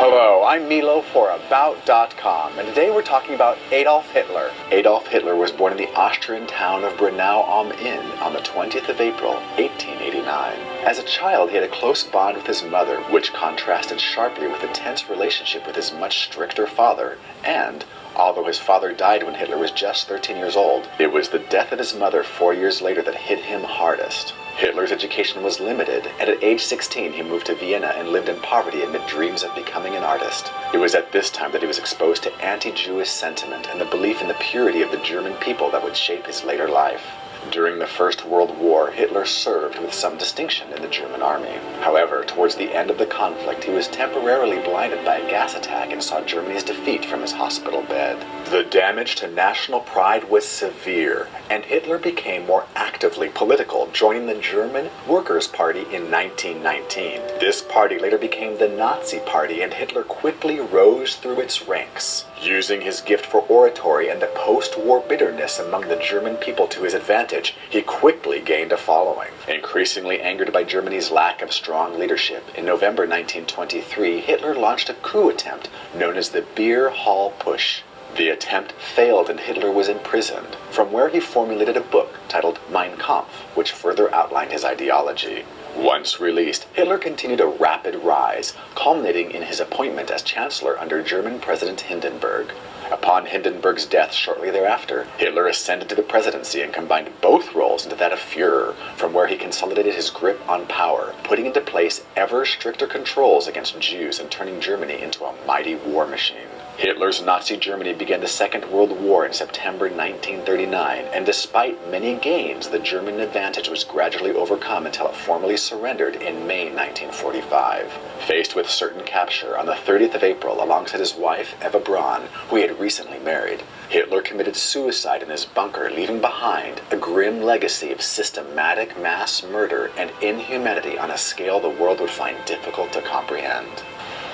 Hello, I'm Milo for About.com, and today we're talking about Adolf Hitler. Adolf Hitler was born in the Austrian town of Braunau am Inn on the 20th of April, 1889. As a child, he had a close bond with his mother, which contrasted sharply with a tense relationship with his much stricter father, and although his father died when Hitler was just 13 years old, it was the death of his mother 4 years later that hit him hardest. Hitler's education was limited, and at age 16 he moved to Vienna and lived in poverty amid dreams of becoming an artist. It was at this time that he was exposed to anti-Jewish sentiment and the belief in the purity of the German people that would shape his later life. During the First World War, Hitler served with some distinction in the German army. However, towards the end of the conflict, he was temporarily blinded by a gas attack and saw Germany's defeat from his hospital bed. The damage to national pride was severe, and Hitler became more actively political, joining the German Workers' Party in 1919. This party later became the Nazi Party, and Hitler quickly rose through its ranks. Using his gift for oratory and the post-war bitterness among the German people to his advantage, he quickly gained a following. Increasingly angered by Germany's lack of strong leadership, in November 1923, Hitler launched a coup attempt known as the Beer Hall Push. The attempt failed and Hitler was imprisoned, from where he formulated a book titled Mein Kampf, which further outlined his ideology. Once released, Hitler continued a rapid rise, culminating in his appointment as Chancellor under German President Hindenburg. Upon Hindenburg's death shortly thereafter, Hitler ascended to the presidency and combined both roles into that of Führer, from where he consolidated his grip on power, putting into place ever stricter controls against Jews and turning Germany into a mighty war machine. Hitler's Nazi Germany began the Second World War in September 1939, and despite many gains, the German advantage was gradually overcome until it formally surrendered in May 1945. Faced with certain capture on the 30th of April alongside his wife, Eva Braun, who he had recently married, Hitler committed suicide in his bunker, leaving behind a grim legacy of systematic mass murder and inhumanity on a scale the world would find difficult to comprehend.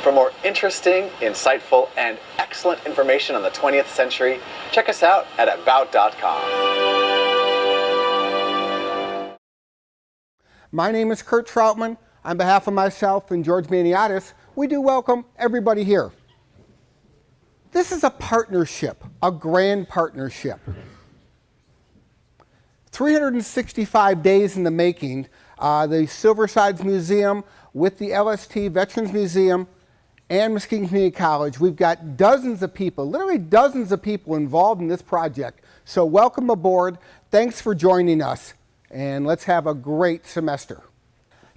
For more interesting, insightful, and excellent information on the 20th century, check us out at About.com. My name is Kurt Troutman. On behalf of myself and George Maniatis, we do welcome everybody here. This is a partnership, a grand partnership. 365 days in the making, the Silversides Museum with the LST Veterans Museum and Muskegon Community College. We've got dozens of people, literally dozens of people involved in this project. So welcome aboard. Thanks for joining us, and let's have a great semester.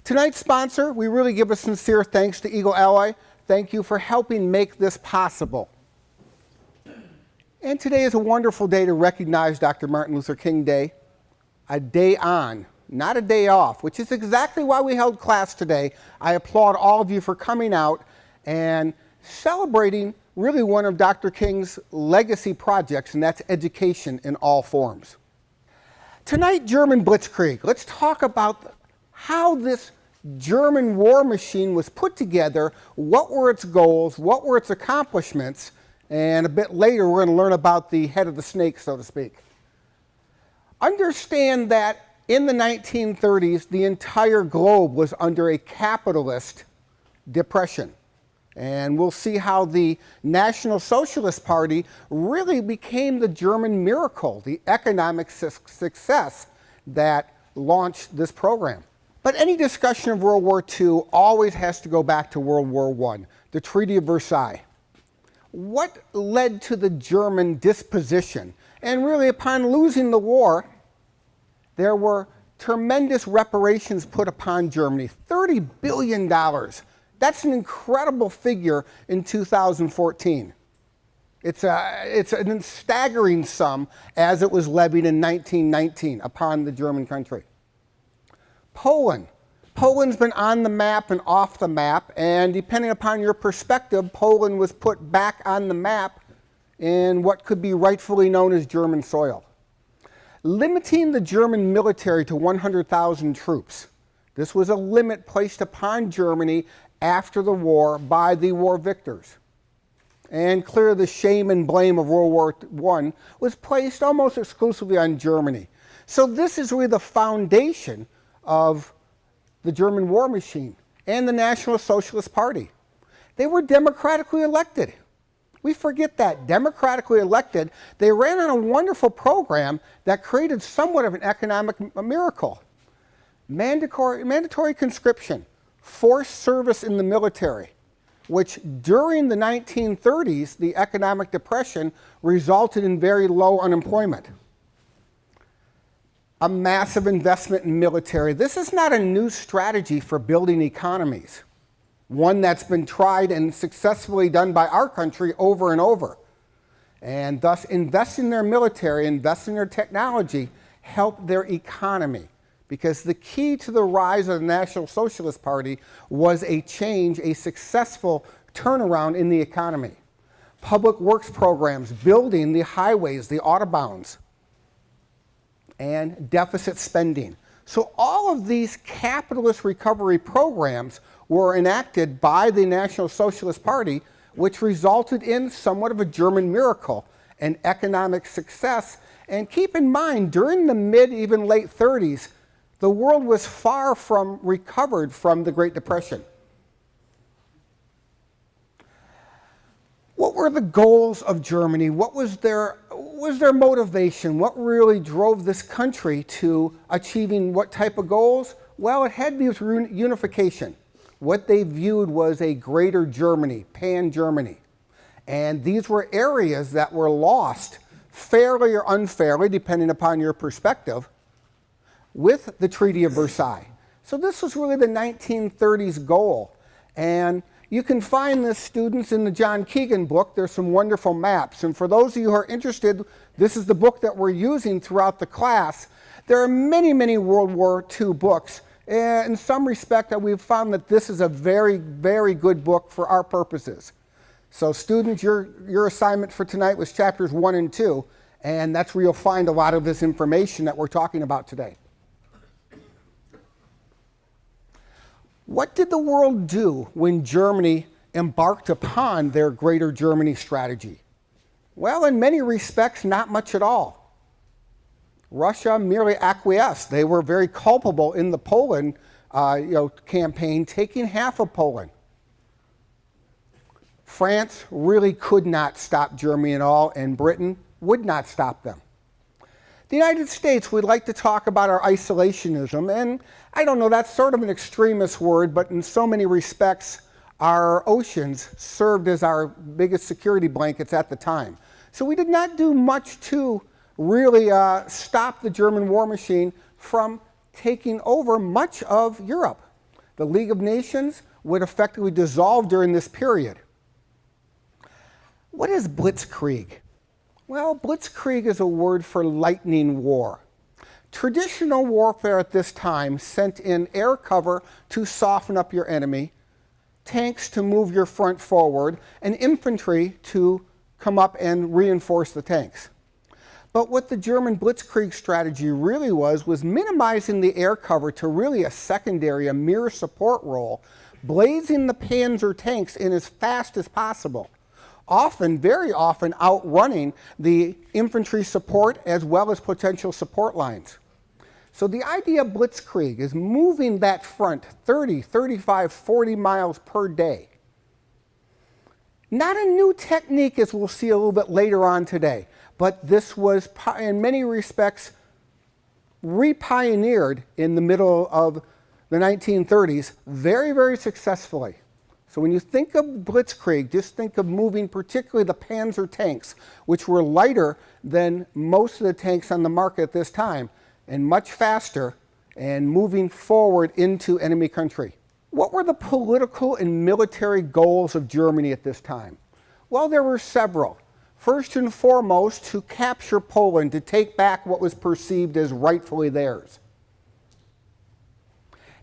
Tonight's sponsor, we really give a sincere thanks to Eagle Alloy. Thank you for helping make this possible. And today is a wonderful day to recognize Dr. Martin Luther King Day, a day on, not a day off, which is exactly why we held class today. I applaud all of you for coming out and celebrating really one of Dr. King's legacy projects, and that's education in all forms. Tonight, German Blitzkrieg. Let's talk about how this German war machine was put together, what were its goals, what were its accomplishments, and a bit later we're going to learn about the head of the snake, so to speak. Understand that in the 1930s, the entire globe was under a capitalist depression. And we'll see how the National Socialist Party really became the German miracle, the economic success that launched this program. But any discussion of World War II always has to go back to World War I, the Treaty of Versailles. What led to the German disposition? And really, upon losing the war, there were tremendous reparations put upon Germany, $30 billion. That's an incredible figure in 2014. It's a staggering sum as it was levied in 1919 upon the German country. Poland. Poland's been on the map and off the map, and depending upon your perspective, Poland was put back on the map in what could be rightfully known as German soil. Limiting the German military to 100,000 troops. This was a limit placed upon Germany after the war by the war victors. And clearly the shame and blame of World War I was placed almost exclusively on Germany. So this is really the foundation of the German war machine and the National Socialist Party. They were democratically elected. We forget that, democratically elected. They ran on a wonderful program that created somewhat of an economic miracle. Mandatory conscription, forced service in the military, which during the 1930s, the economic depression resulted in very low unemployment. A massive investment in military. This is not a new strategy for building economies, one that's been tried and successfully done by our country over and over. And thus, investing in their military, investing in their technology, helped their economy. Because the key to the rise of the National Socialist Party was a change, a successful turnaround in the economy. Public works programs, building the highways, the autobahns, and deficit spending. So all of these capitalist recovery programs were enacted by the National Socialist Party, which resulted in somewhat of a German miracle, an economic success. And keep in mind, during the mid, even late 30s, the world was far from recovered from the Great Depression. What were the goals of Germany? What was their motivation? What really drove this country to achieving what type of goals? Well, it had to do with unification. What they viewed was a greater Germany, pan-Germany. And these were areas that were lost, fairly or unfairly, depending upon your perspective, with the Treaty of Versailles. So this was really the 1930s goal. And you can find this, students, in the John Keegan book. There's some wonderful maps. And for those of you who are interested, this is the book that we're using throughout the class. There are many, many World War II books. And in some respect, we've found that this is a very, very good book for our purposes. So students, your assignment for tonight was chapters 1 and 2. And that's where you'll find a lot of this information that we're talking about today. What did the world do when Germany embarked upon their Greater Germany strategy? Well, in many respects, not much at all. Russia merely acquiesced. They were very culpable in the Poland campaign, taking half of Poland. France really could not stop Germany at all, and Britain would not stop them. The United States, we like to talk about our isolationism, and I don't know, that's sort of an extremist word, but in so many respects, our oceans served as our biggest security blankets at the time. So we did not do much to really stop the German war machine from taking over much of Europe. The League of Nations would effectively dissolve during this period. What is Blitzkrieg? Well, Blitzkrieg is a word for lightning war. Traditional warfare at this time sent in air cover to soften up your enemy, tanks to move your front forward, and infantry to come up and reinforce the tanks. But what the German Blitzkrieg strategy really was minimizing the air cover to really a secondary, a mere support role, blazing the Panzer tanks in as fast as possible. Often, very often, outrunning the infantry support as well as potential support lines. So the idea of Blitzkrieg is moving that front 30, 35, 40 miles per day. Not a new technique, as we'll see a little bit later on today, but this was, in many respects, re-pioneered in the middle of the 1930s very, very successfully. So when you think of Blitzkrieg, just think of moving particularly the Panzer tanks, which were lighter than most of the tanks on the market at this time, and much faster, and moving forward into enemy country. What were the political and military goals of Germany at this time? Well, there were several. First and foremost, to capture Poland, to take back what was perceived as rightfully theirs.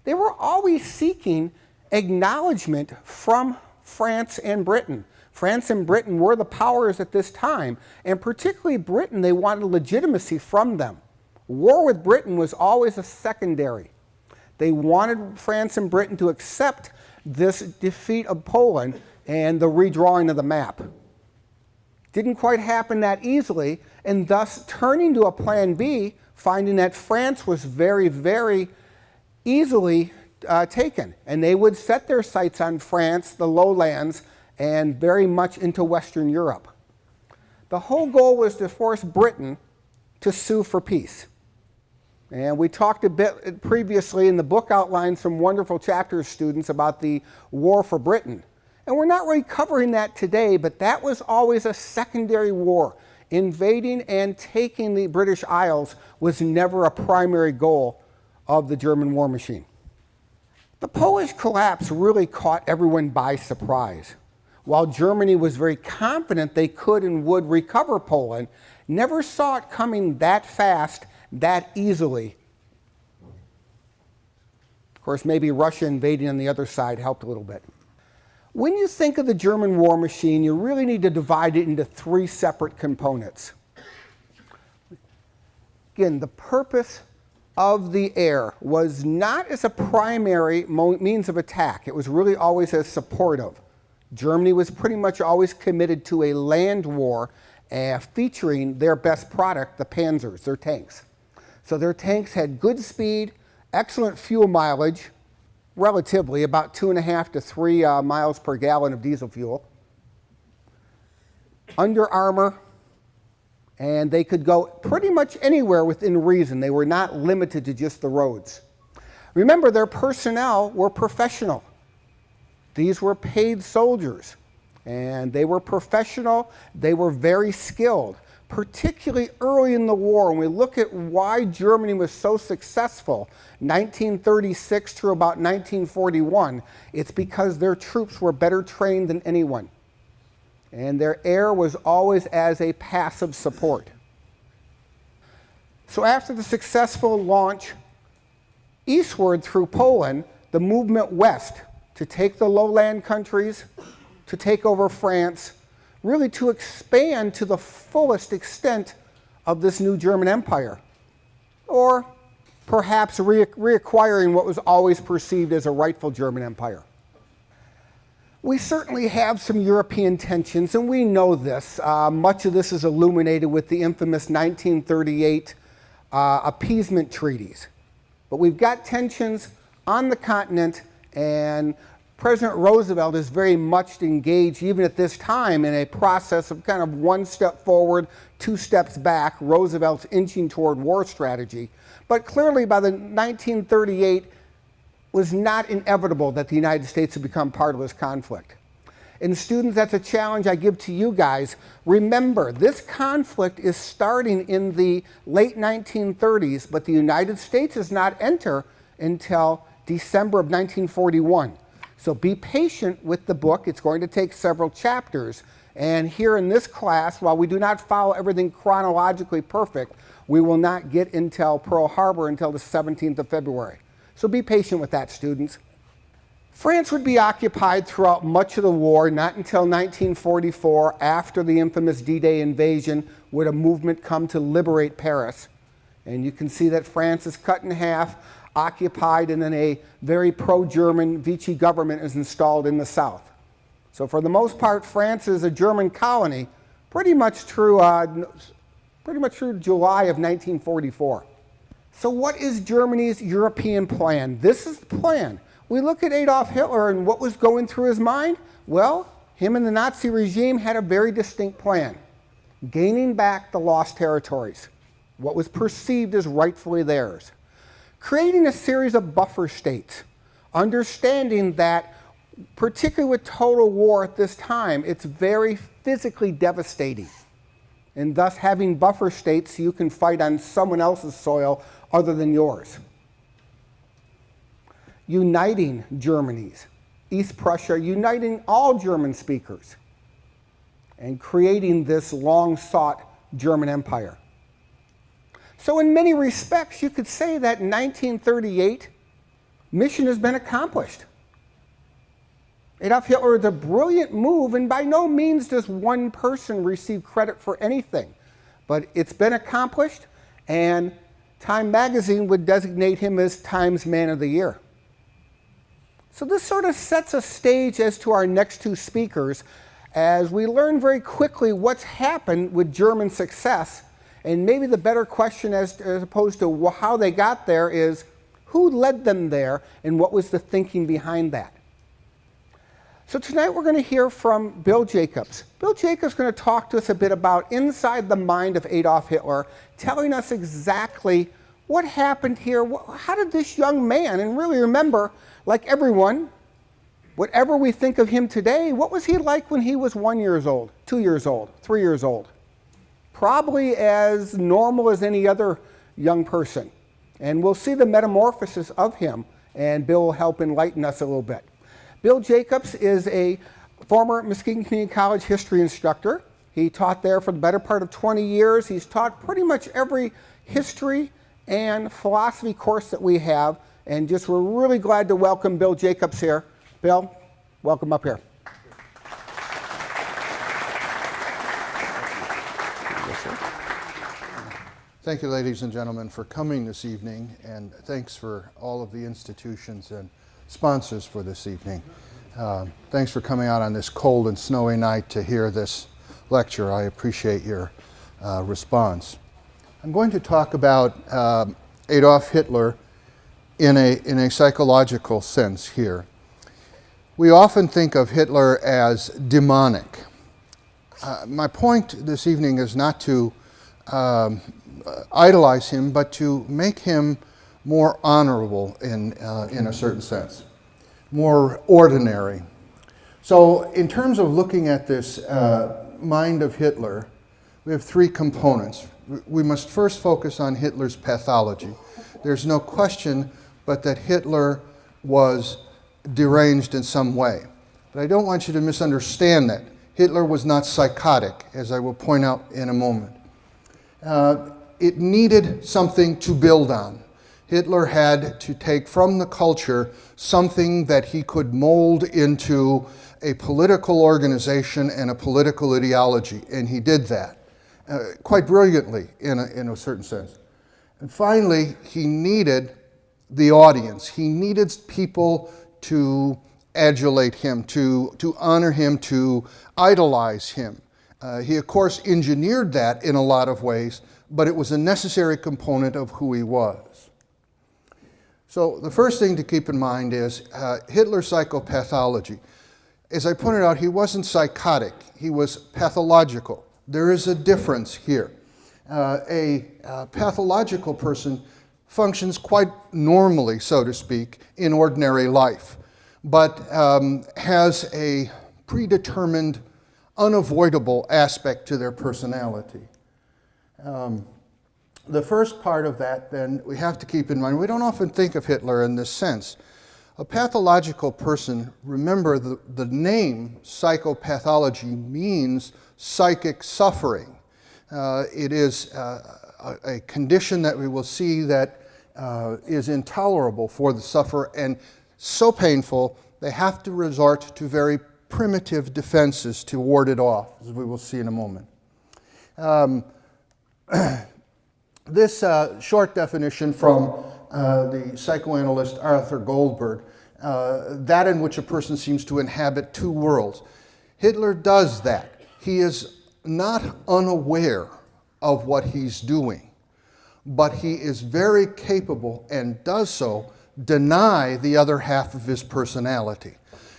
They were always seeking acknowledgement from France and Britain. France and Britain were the powers at this time, and particularly Britain, they wanted legitimacy from them. War with Britain was always a secondary. They wanted France and Britain to accept this defeat of Poland and the redrawing of the map. Didn't quite happen that easily, and thus turning to a plan B, finding that France was very, very easily taken. And they would set their sights on France, the lowlands, and very much into Western Europe. The whole goal was to force Britain to sue for peace. And we talked a bit previously in the book outlines some wonderful chapters, students, about the war for Britain. And we're not really covering that today, but that was always a secondary war. Invading and taking the British Isles was never a primary goal of the German war machine. The Polish collapse really caught everyone by surprise. While Germany was very confident they could and would recover Poland, never saw it coming that fast, that easily. Of course, maybe Russia invading on the other side helped a little bit. When you think of the German war machine, you really need to divide it into three separate components. Again, the purpose of the air was not as a primary means of attack. It was really always as supportive. Germany was pretty much always committed to a land war featuring their best product, the Panzers, their tanks. So their tanks had good speed, excellent fuel mileage, relatively about 2.5 to 3 miles per gallon of diesel fuel, under armor, and they could go pretty much anywhere within reason. They were not limited to just the roads. Remember, their personnel were professional. These were paid soldiers, and they were professional. They were very skilled, particularly early in the war. When we look at why Germany was so successful, 1936 through about 1941, it's because their troops were better trained than anyone. And their air was always as a passive support. So after the successful launch eastward through Poland, the movement west to take the lowland countries, to take over France, really to expand to the fullest extent of this new German empire, or perhaps reacquiring what was always perceived as a rightful German empire. We certainly have some European tensions, and we know this. Much of this is illuminated with the infamous 1938 appeasement treaties. But we've got tensions on the continent, and President Roosevelt is very much engaged, even at this time, in a process of kind of one step forward, 2 steps back. Roosevelt's inching toward war strategy. But clearly by the 1938, was not inevitable that the United States would become part of this conflict. And students, that's a challenge I give to you guys. Remember, this conflict is starting in the late 1930s, but the United States does not enter until December of 1941. So be patient with the book. It's going to take several chapters. And here in this class, while we do not follow everything chronologically perfect, we will not get until Pearl Harbor until the 17th of February. So be patient with that, students. France would be occupied throughout much of the war. Not until 1944, after the infamous D-Day invasion, would a movement come to liberate Paris. And you can see that France is cut in half, occupied, and then a very pro-German Vichy government is installed in the south. So for the most part, France is a German colony pretty much through July of 1944. So what is Germany's European plan? This is the plan. We look at Adolf Hitler and what was going through his mind. Well, him and the Nazi regime had a very distinct plan. Gaining back the lost territories, what was perceived as rightfully theirs. Creating a series of buffer states, understanding that, particularly with total war at this time, it's very physically devastating. And thus having buffer states so you can fight on someone else's soil other than yours. Uniting Germany's, East Prussia, uniting all German speakers, and creating this long-sought German empire. So in many respects, you could say that in 1938, mission has been accomplished. Adolf Hitler is a brilliant move, and by no means does one person receive credit for anything. But it's been accomplished, and Time magazine would designate him as Time's Man of the Year. So this sort of sets a stage as to our next two speakers, as we learn very quickly what's happened with German success. And maybe the better question as opposed to how they got there is, Who led them there, and what was the thinking behind that? So tonight we're going to hear from Bill Jacobks. Bill Jacobs is going to talk to us a bit about inside the mind of Adolf Hitler, telling us exactly what happened here. How did this young man, and really remember, like everyone, whatever we think of him today, what was he like when he was 1 year old, 2 years old, 3 years old? Probably as normal as any other young person. And we'll see the metamorphosis of him, and Bill will help enlighten us a little bit. Bill Jacobs is a former Muskegon Community College history instructor. He taught there for the better part of 20 years. He's taught pretty much every history and philosophy course that we have, and just we're really glad to welcome Bill Jacobs here. Bill, welcome up here. Thank you, ladies and gentlemen, for coming this evening, and thanks for all of the institutions and sponsors for this evening. Thanks for coming out on this cold and snowy night to hear this lecture. I appreciate your response. I'm going to talk about Adolf Hitler in a psychological sense here. We often think of Hitler as demonic. My point this evening is not to idolize him, but to make him more honorable in a certain sense, more ordinary. So in terms of looking at this mind of Hitler, we have three components. We must first focus on Hitler's pathology. There's no question but that Hitler was deranged in some way. But I don't want you to misunderstand that. Hitler was not psychotic, as I will point out in a moment. It needed something to build on. Hitler had to take from the culture something that he could mold into a political organization and a political ideology, and he did that quite brilliantly in a certain sense. And finally, he needed the audience. He needed people to adulate him, to honor him, to idolize him. He, of course, engineered that in a lot of ways, but it was a necessary component of who he was. So the first thing to keep in mind is Hitler's psychopathology. As I pointed out, he wasn't psychotic. He was pathological. There is a difference here. A pathological person functions quite normally, so to speak, in ordinary life, but has a predetermined, unavoidable aspect to their personality. The first part of that, then, we have to keep in mind, we don't often think of Hitler in this sense. A pathological person, remember the name psychopathology means psychic suffering. It is a condition that we will see that is intolerable for the sufferer and so painful they have to resort to very primitive defenses to ward it off, as we will see in a moment. This short definition from the psychoanalyst Arthur Goldberg, that in which a person seems to inhabit two worlds. Hitler does that. He is not unaware of what he's doing, but he is very capable and does so deny the other half of his personality.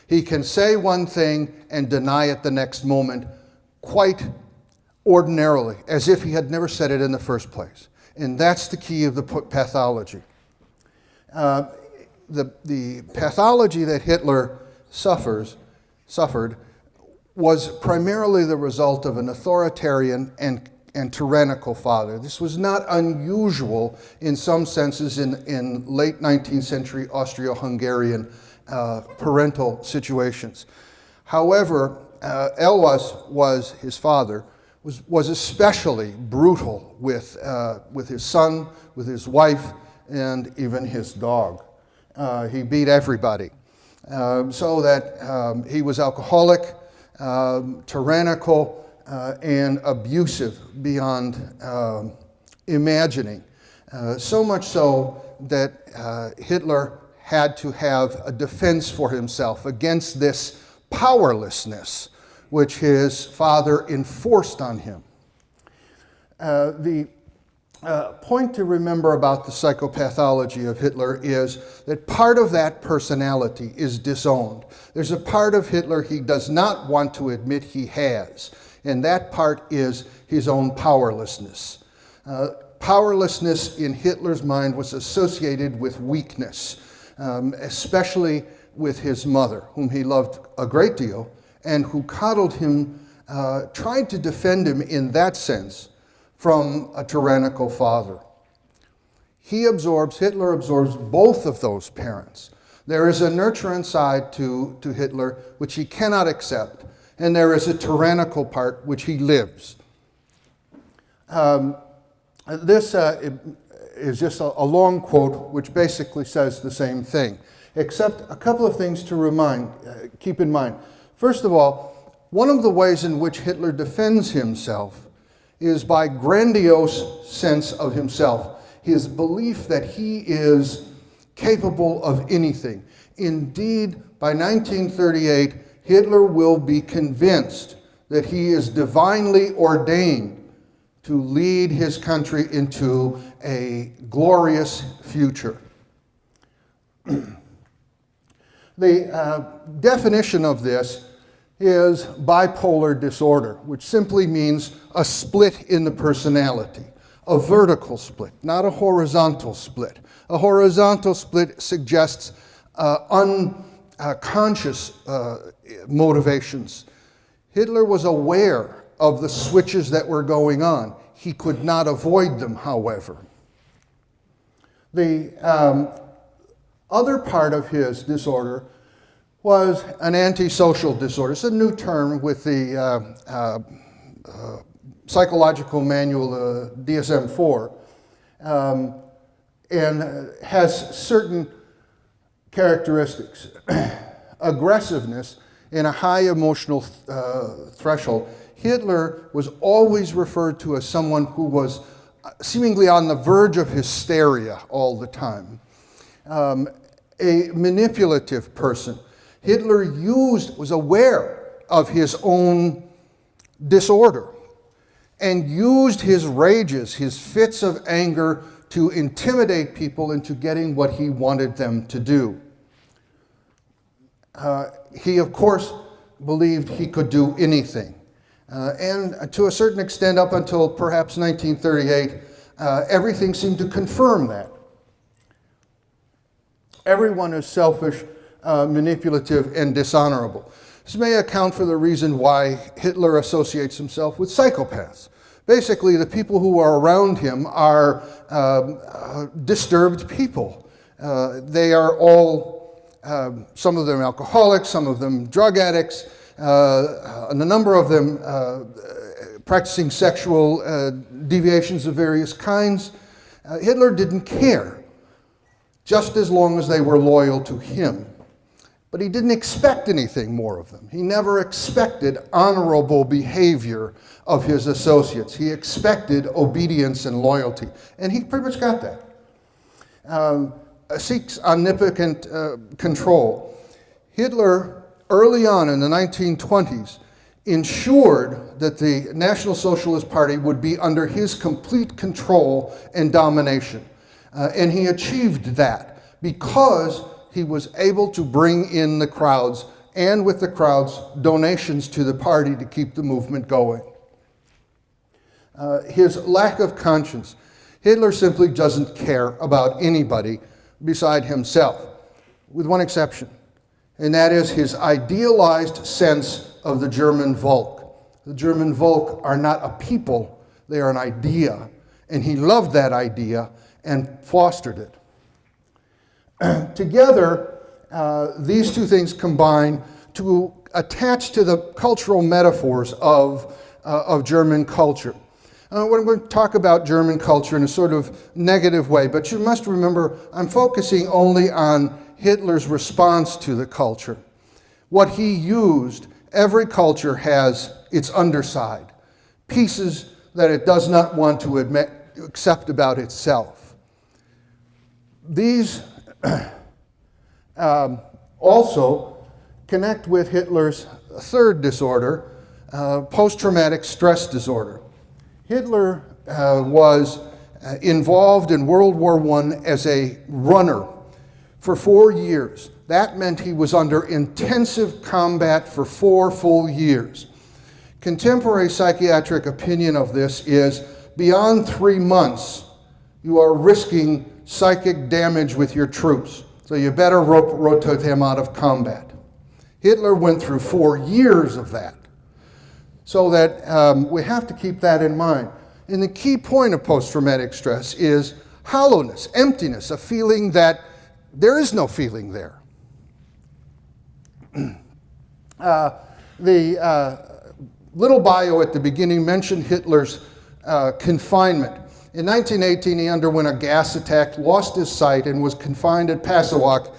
He can say one thing and deny it the next moment quite ordinarily, as if he had never said it in the first place. And that's the key of the pathology. The pathology that Hitler suffered was primarily the result of an authoritarian and tyrannical father. This was not unusual in some senses in late 19th century Austro-Hungarian parental situations. However, Elwas was his father, was especially brutal with his son, with his wife, and even his dog. He beat everybody. So that he was alcoholic, tyrannical, and abusive beyond imagining. So much so that Hitler had to have a defense for himself against this powerlessness which his father enforced on him. The point to remember about the psychopathology of Hitler is that part of that personality is disowned. There's a part of Hitler he does not want to admit he has, and that part is his own powerlessness. Powerlessness in Hitler's mind was associated with weakness, especially with his mother, whom he loved a great deal, and who coddled him, tried to defend him in that sense from a tyrannical father. Hitler absorbs both of those parents. There is a nurturing side to Hitler which he cannot accept, and there is a tyrannical part which he lives. This is just a long quote which basically says the same thing, except a couple of things to keep in mind. First of all, one of the ways in which Hitler defends himself is by grandiose sense of himself, his belief that he is capable of anything. Indeed, by 1938, Hitler will be convinced that he is divinely ordained to lead his country into a glorious future. The definition of this is bipolar disorder, which simply means a split in the personality, a vertical split, not a horizontal split. A horizontal split suggests unconscious motivations. Hitler was aware of the switches that were going on. He could not avoid them, however. The other part of his disorder was an antisocial disorder. It's a new term with the psychological manual, DSM-4, and has certain characteristics. Aggressiveness and a high emotional threshold. Hitler was always referred to as someone who was seemingly on the verge of hysteria all the time. A manipulative person. Hitler was aware of his own disorder and used his rages, his fits of anger, to intimidate people into getting what he wanted them to do. He, of course, believed he could do anything. And to a certain extent, up until perhaps 1938, everything seemed to confirm that. Everyone is selfish, manipulative, and dishonorable. This may account for the reason why Hitler associates himself with psychopaths. Basically, the people who are around him are disturbed people. They are all, some of them alcoholics, some of them drug addicts, and a number of them practicing sexual deviations of various kinds. Hitler didn't care, just as long as they were loyal to him. But he didn't expect anything more of them. He never expected honorable behavior of his associates. He expected obedience and loyalty, and he pretty much got that. Seeks omnipotent control. Hitler, early on in the 1920s, ensured that the National Socialist Party would be under his complete control and domination. And he achieved that because he was able to bring in the crowds, and with the crowds, donations to the party to keep the movement going. His lack of conscience. Hitler simply doesn't care about anybody beside himself, with one exception, and that is his idealized sense of the German Volk. The German Volk are not a people, they are an idea, and he loved that idea and fostered it. Together, these two things combine to attach to the cultural metaphors of German culture. We're going to talk about German culture in a sort of negative way, but you must remember I'm focusing only on Hitler's response to the culture. What he used, every culture has its underside, pieces that it does not want to accept about itself. These also connect with Hitler's third disorder, post-traumatic stress disorder. Hitler was involved in World War I as a runner for 4 years. That meant he was under intensive combat for 4 full years. Contemporary psychiatric opinion of this is beyond 3 months, you are risking psychic damage with your troops. So you better rotate him out of combat. Hitler went through 4 years of that. So that we have to keep that in mind. And the key point of post-traumatic stress is hollowness, emptiness, a feeling that there is no feeling there. The little bio at the beginning mentioned Hitler's confinement. In 1918, he underwent a gas attack, lost his sight, and was confined at Passewalk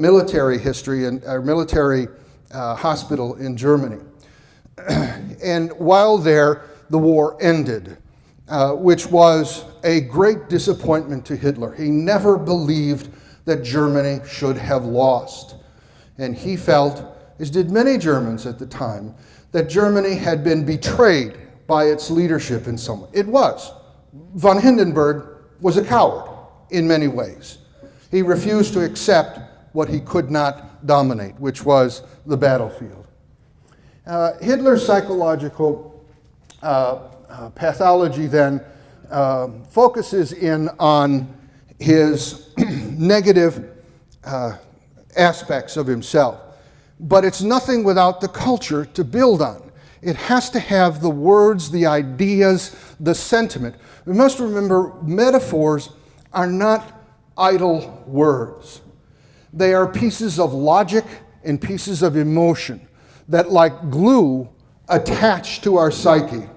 military hospital in Germany. And while there, the war ended, which was a great disappointment to Hitler. He never believed that Germany should have lost. And he felt, as did many Germans at the time, that Germany had been betrayed by its leadership in some way. It was. Von Hindenburg was a coward in many ways. He refused to accept what he could not dominate, which was the battlefield. Hitler's psychological pathology then focuses in on his negative aspects of himself. But it's nothing without the culture to build on. It has to have the words, the ideas, the sentiment. We must remember metaphors are not idle words. They are pieces of logic and pieces of emotion that, like glue, attach to our psyche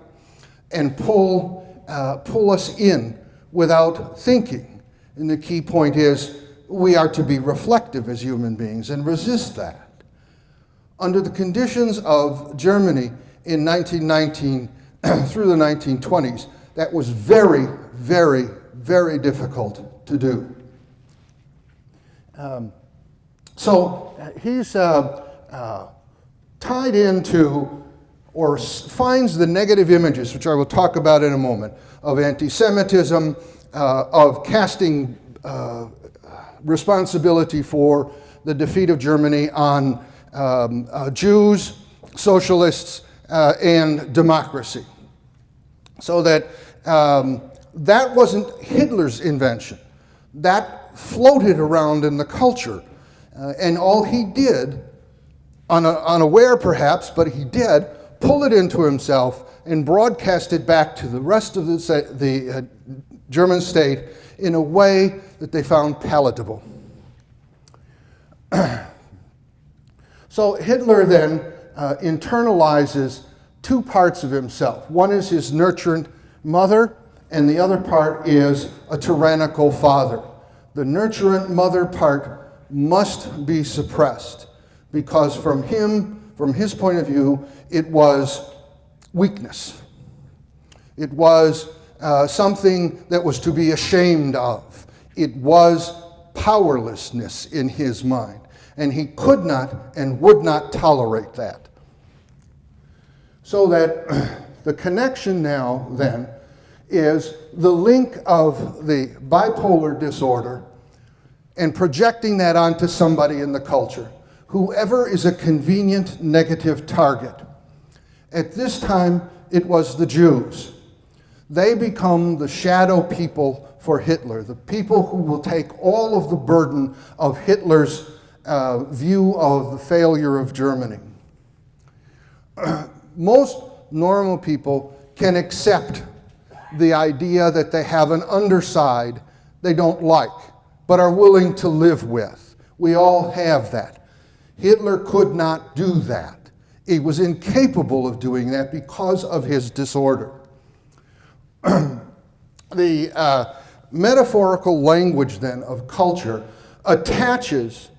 and pull us in without thinking. And the key point is we are to be reflective as human beings and resist that. Under the conditions of Germany in 1919 through the 1920s, that was very, very, very difficult to do. So he's tied into or finds the negative images, which I will talk about in a moment, of anti-Semitism, of casting responsibility for the defeat of Germany on Jews, socialists, and democracy. So that that wasn't Hitler's invention. That floated around in the culture. And all he did, unaware perhaps, but he did, pull it into himself and broadcast it back to the rest of the German state in a way that they found palatable. So Hitler then internalizes 2 parts of himself. One is his nurturant mother, and the other part is a tyrannical father. The nurturant mother part must be suppressed because from his point of view, it was weakness. It was something that was to be ashamed of. It was powerlessness in his mind. And he could not and would not tolerate that. So that the connection now then is the link of the bipolar disorder and projecting that onto somebody in the culture, whoever is a convenient negative target. At this time, it was the Jews. They become the shadow people for Hitler, the people who will take all of the burden of Hitler's view of the failure of Germany. Most normal people can accept the idea that they have an underside they don't like, but are willing to live with. We all have that. Hitler could not do that. He was incapable of doing that because of his disorder. The metaphorical language then of culture attaches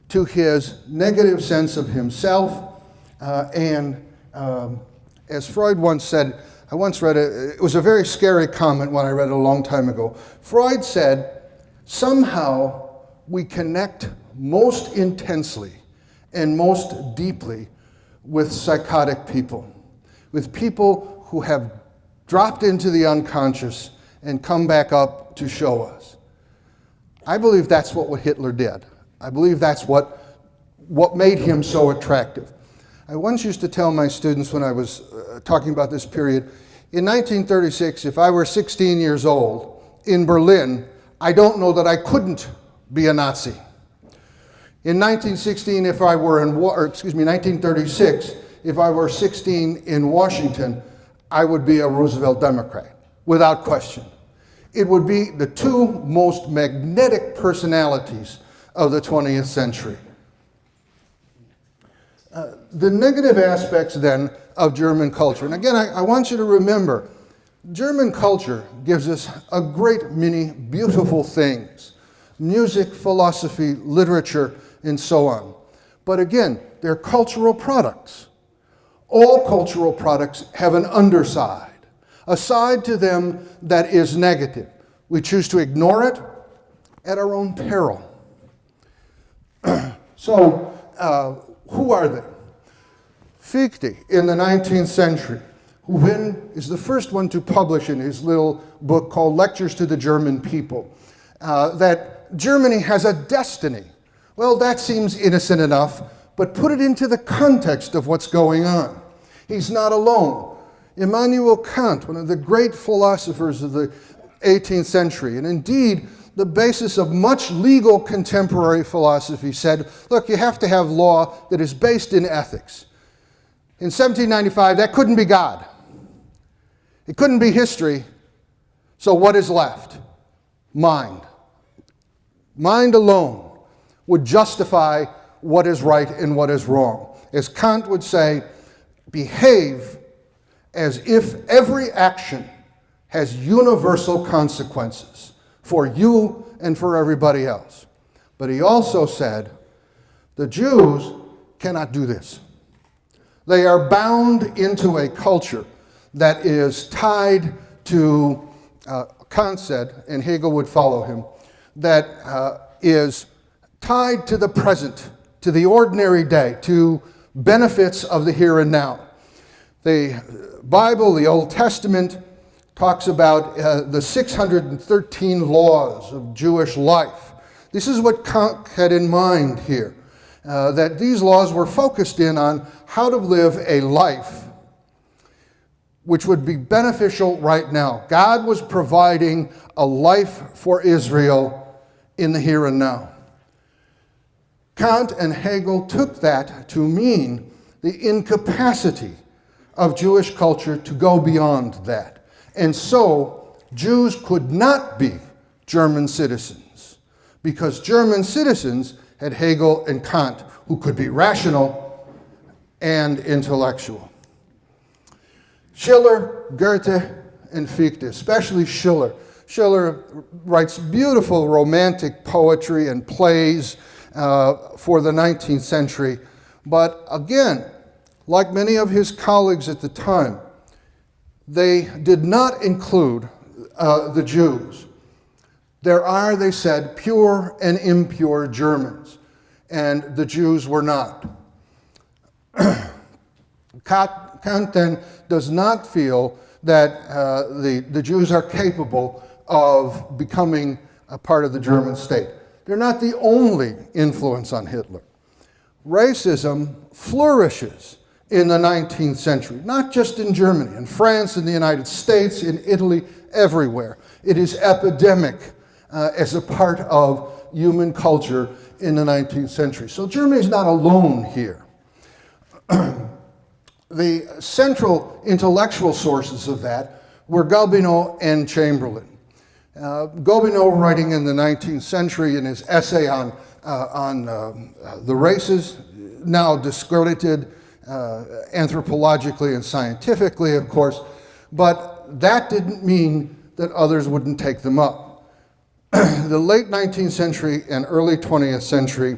to his negative sense of himself, and as Freud once said, I once read it was a very scary comment when I read it a long time ago. Freud said, somehow we connect most intensely and most deeply with psychotic people, with people who have dropped into the unconscious and come back up to show us. I believe that's what Hitler did. I believe that's what made him so attractive. I once used to tell my students when I was talking about this period, in 1936, if I were 16 years old in Berlin, I don't know that I couldn't be a Nazi. In 1936, if I were 16 in Washington, I would be a Roosevelt Democrat, without question. It would be the two most magnetic personalities of the 20th century. The negative aspects then of German culture, and again, I want you to remember, German culture gives us a great many beautiful things. Music, philosophy, literature, and so on. But again, they're cultural products. All cultural products have an underside, a side to them that is negative. We choose to ignore it at our own peril. So, who are they? Fichte, in the 19th century, who then is the first one to publish in his little book called Lectures to the German People, that Germany has a destiny. Well, that seems innocent enough, but put it into the context of what's going on. He's not alone. Immanuel Kant, one of the great philosophers of the 18th century, and indeed the basis of much legal contemporary philosophy, said, look, you have to have law that is based in ethics. In 1795, that couldn't be God. It couldn't be history. So what is left? Mind. Mind alone would justify what is right and what is wrong. As Kant would say, behave as if every action has universal consequences for you and for everybody else. But he also said, the Jews cannot do this. They are bound into a culture that is tied to, Kant said, and Hegel would follow him, that is tied to the present, to the ordinary day, to benefits of the here and now. The Bible, the Old Testament, talks about the 613 laws of Jewish life. This is what Kant had in mind here, that these laws were focused in on how to live a life which would be beneficial right now. God was providing a life for Israel in the here and now. Kant and Hegel took that to mean the incapacity of Jewish culture to go beyond that. And so, Jews could not be German citizens, because German citizens had Hegel and Kant, who could be rational and intellectual. Schiller, Goethe, and Fichte, especially Schiller. Schiller writes beautiful romantic poetry and plays for the 19th century, but again, like many of his colleagues at the time, they did not include the Jews. There are, they said, pure and impure Germans, and the Jews were not. Kant then does not feel that the Jews are capable of becoming a part of the German state. They're not the only influence on Hitler. Racism flourishes in the 19th century, not just in Germany, in France, in the United States, in Italy, everywhere. It is epidemic as a part of human culture in the 19th century. So Germany is not alone here. The central intellectual sources of that were Gobineau and Chamberlain. Gobineau, writing in the 19th century in his essay on the races, now discredited anthropologically and scientifically, of course, but that didn't mean that others wouldn't take them up. The late 19th century and early 20th century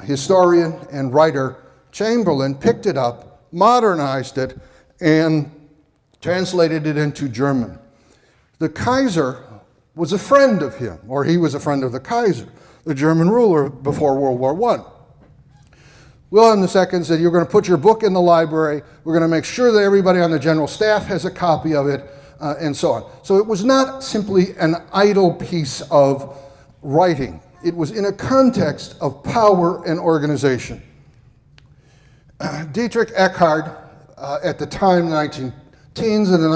historian and writer Chamberlain picked it up, modernized it, and translated it into German. The Kaiser was a friend of him, or he was a friend of the Kaiser, the German ruler before World War I. Wilhelm II said, you're going to put your book in the library, we're going to make sure that everybody on the general staff has a copy of it, and so on. So it was not simply an idle piece of writing. It was in a context of power and organization. Dietrich Eckart, at the time, the 19-teens and the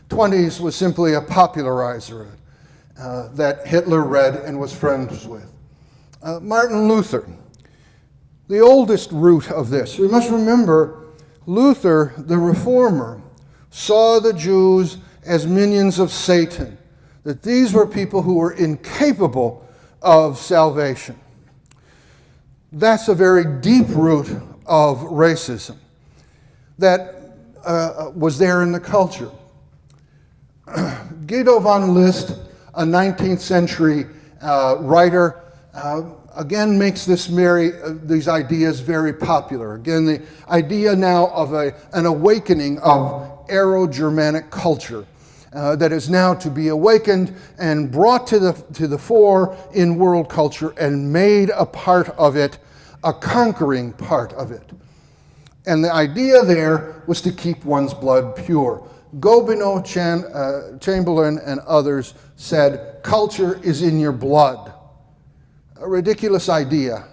1920s, was simply a popularizer that Hitler read and was friends with. Martin Luther, the oldest root of this. We must remember, Luther, the reformer, saw the Jews as minions of Satan, that these were people who were incapable of salvation. That's a very deep root of racism that was there in the culture. Guido von List, a 19th century writer, again makes these ideas very popular. Again, the idea now of an awakening of Aryo-Germanic culture that is now to be awakened and brought to the fore in world culture and made a part of it, a conquering part of it. And the idea there was to keep one's blood pure. Gobineau, Chamberlain, and others said, culture is in your blood. A ridiculous idea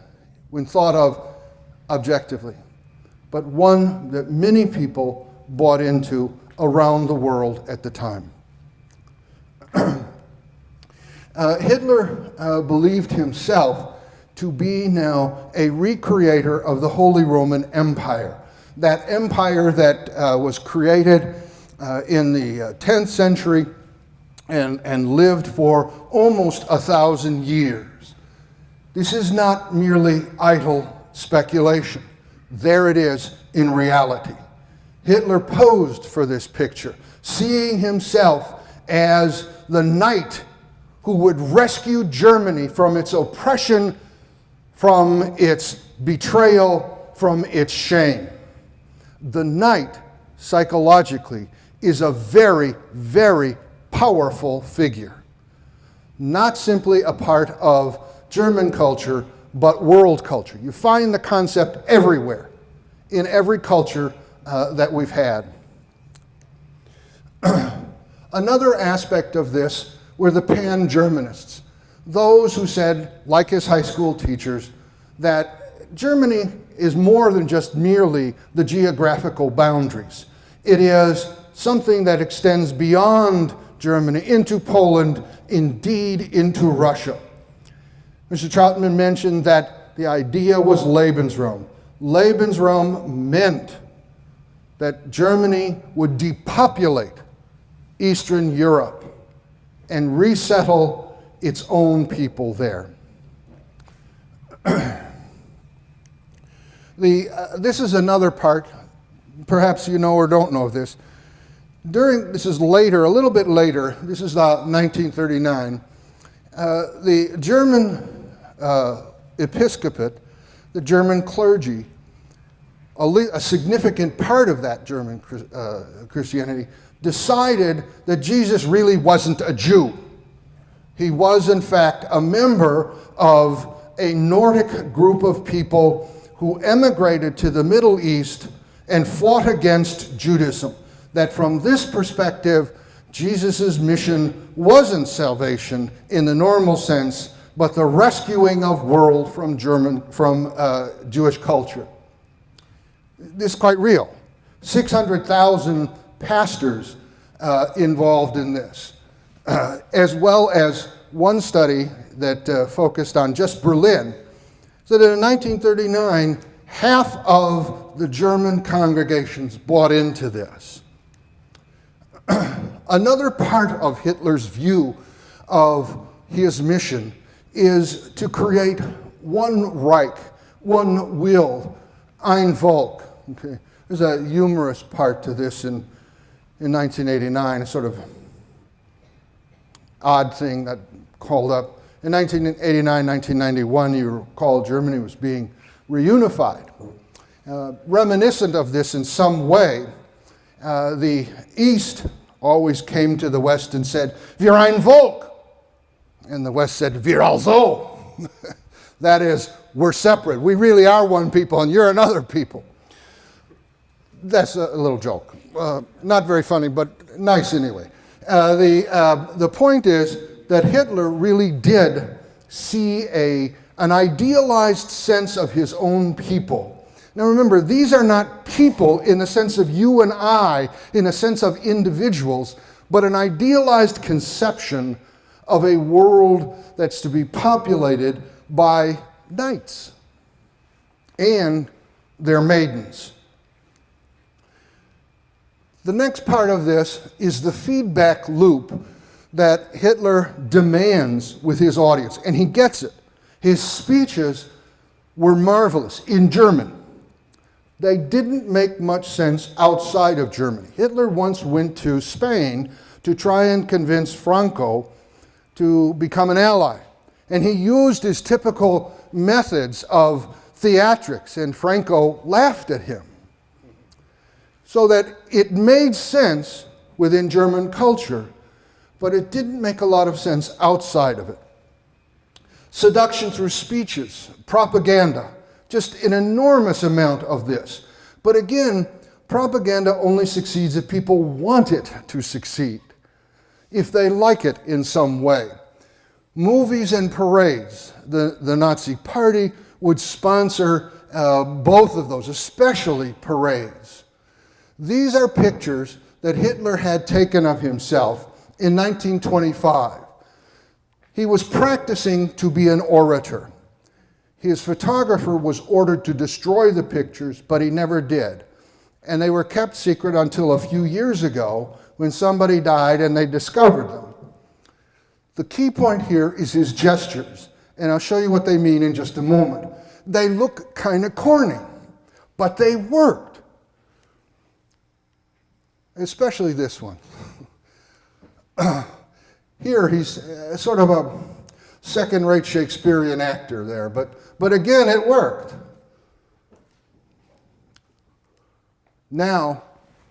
when thought of objectively, but one that many people bought into around the world at the time. Hitler believed himself to be now a recreator of the Holy Roman Empire. That empire that was created in the 10th century and lived for almost 1,000 years. This is not merely idle speculation. There it is in reality. Hitler posed for this picture, seeing himself as the knight who would rescue Germany from its oppression, from its betrayal, from its shame. The knight, psychologically, is a very, very powerful figure. Not simply a part of German culture, but world culture. You find the concept everywhere, in every culture that we've had. Another aspect of this were the pan-Germanists, those who said, like his high school teachers, that Germany is more than just merely the geographical boundaries. It is something that extends beyond Germany into Poland, indeed into Russia. Mr. Troutman mentioned that the idea was Lebensraum. Lebensraum meant that Germany would depopulate Eastern Europe and resettle its own people there. This is another part, perhaps you know or don't know this. This is later, a little bit later, this is 1939, the German episcopate, the German clergy, a significant part of that German Christianity, decided that Jesus really wasn't a Jew. He was, in fact, a member of a Nordic group of people who emigrated to the Middle East and fought against Judaism. That from this perspective, Jesus' mission wasn't salvation in the normal sense, but the rescuing of world from Jewish culture. This is quite real. 600,000 pastors involved in this, as well as one study that focused on just Berlin, so that in 1939, half of the German congregations bought into this. Another part of Hitler's view of his mission is to create one Reich, one will, ein Volk. Okay. There's a humorous part to this in 1989, a sort of odd thing that called up. In 1989, 1991, you recall Germany was being reunified. Reminiscent of this in some way, the East always came to the West and said, "Wir ein Volk," and the West said, "Wir also." That is, we're separate. We really are one people, and you're another people. That's a little joke. Not very funny, but nice anyway. The point is that Hitler really did see an idealized sense of his own people. Now remember, these are not people in the sense of you and I, in the sense of individuals, but an idealized conception of a world that's to be populated by knights and their maidens. The next part of this is the feedback loop that Hitler demands with his audience, and he gets it. His speeches were marvelous in German. They didn't make much sense outside of Germany. Hitler once went to Spain to try and convince Franco to become an ally. And he used his typical methods of theatrics, and Franco laughed at him. So that it made sense within German culture, but it didn't make a lot of sense outside of it. Seduction through speeches, propaganda, just an enormous amount of this. But again, propaganda only succeeds if people want it to succeed, if they like it in some way. Movies and parades, the Nazi Party would sponsor both of those, especially parades. These are pictures that Hitler had taken of himself in 1925. He was practicing to be an orator. His photographer was ordered to destroy the pictures, but he never did. And they were kept secret until a few years ago when somebody died and they discovered them. The key point here is his gestures, and I'll show you what they mean in just a moment. They look kind of corny, but they worked. Especially this one. Here he's sort of a second-rate Shakespearean actor there, but again, it worked. Now,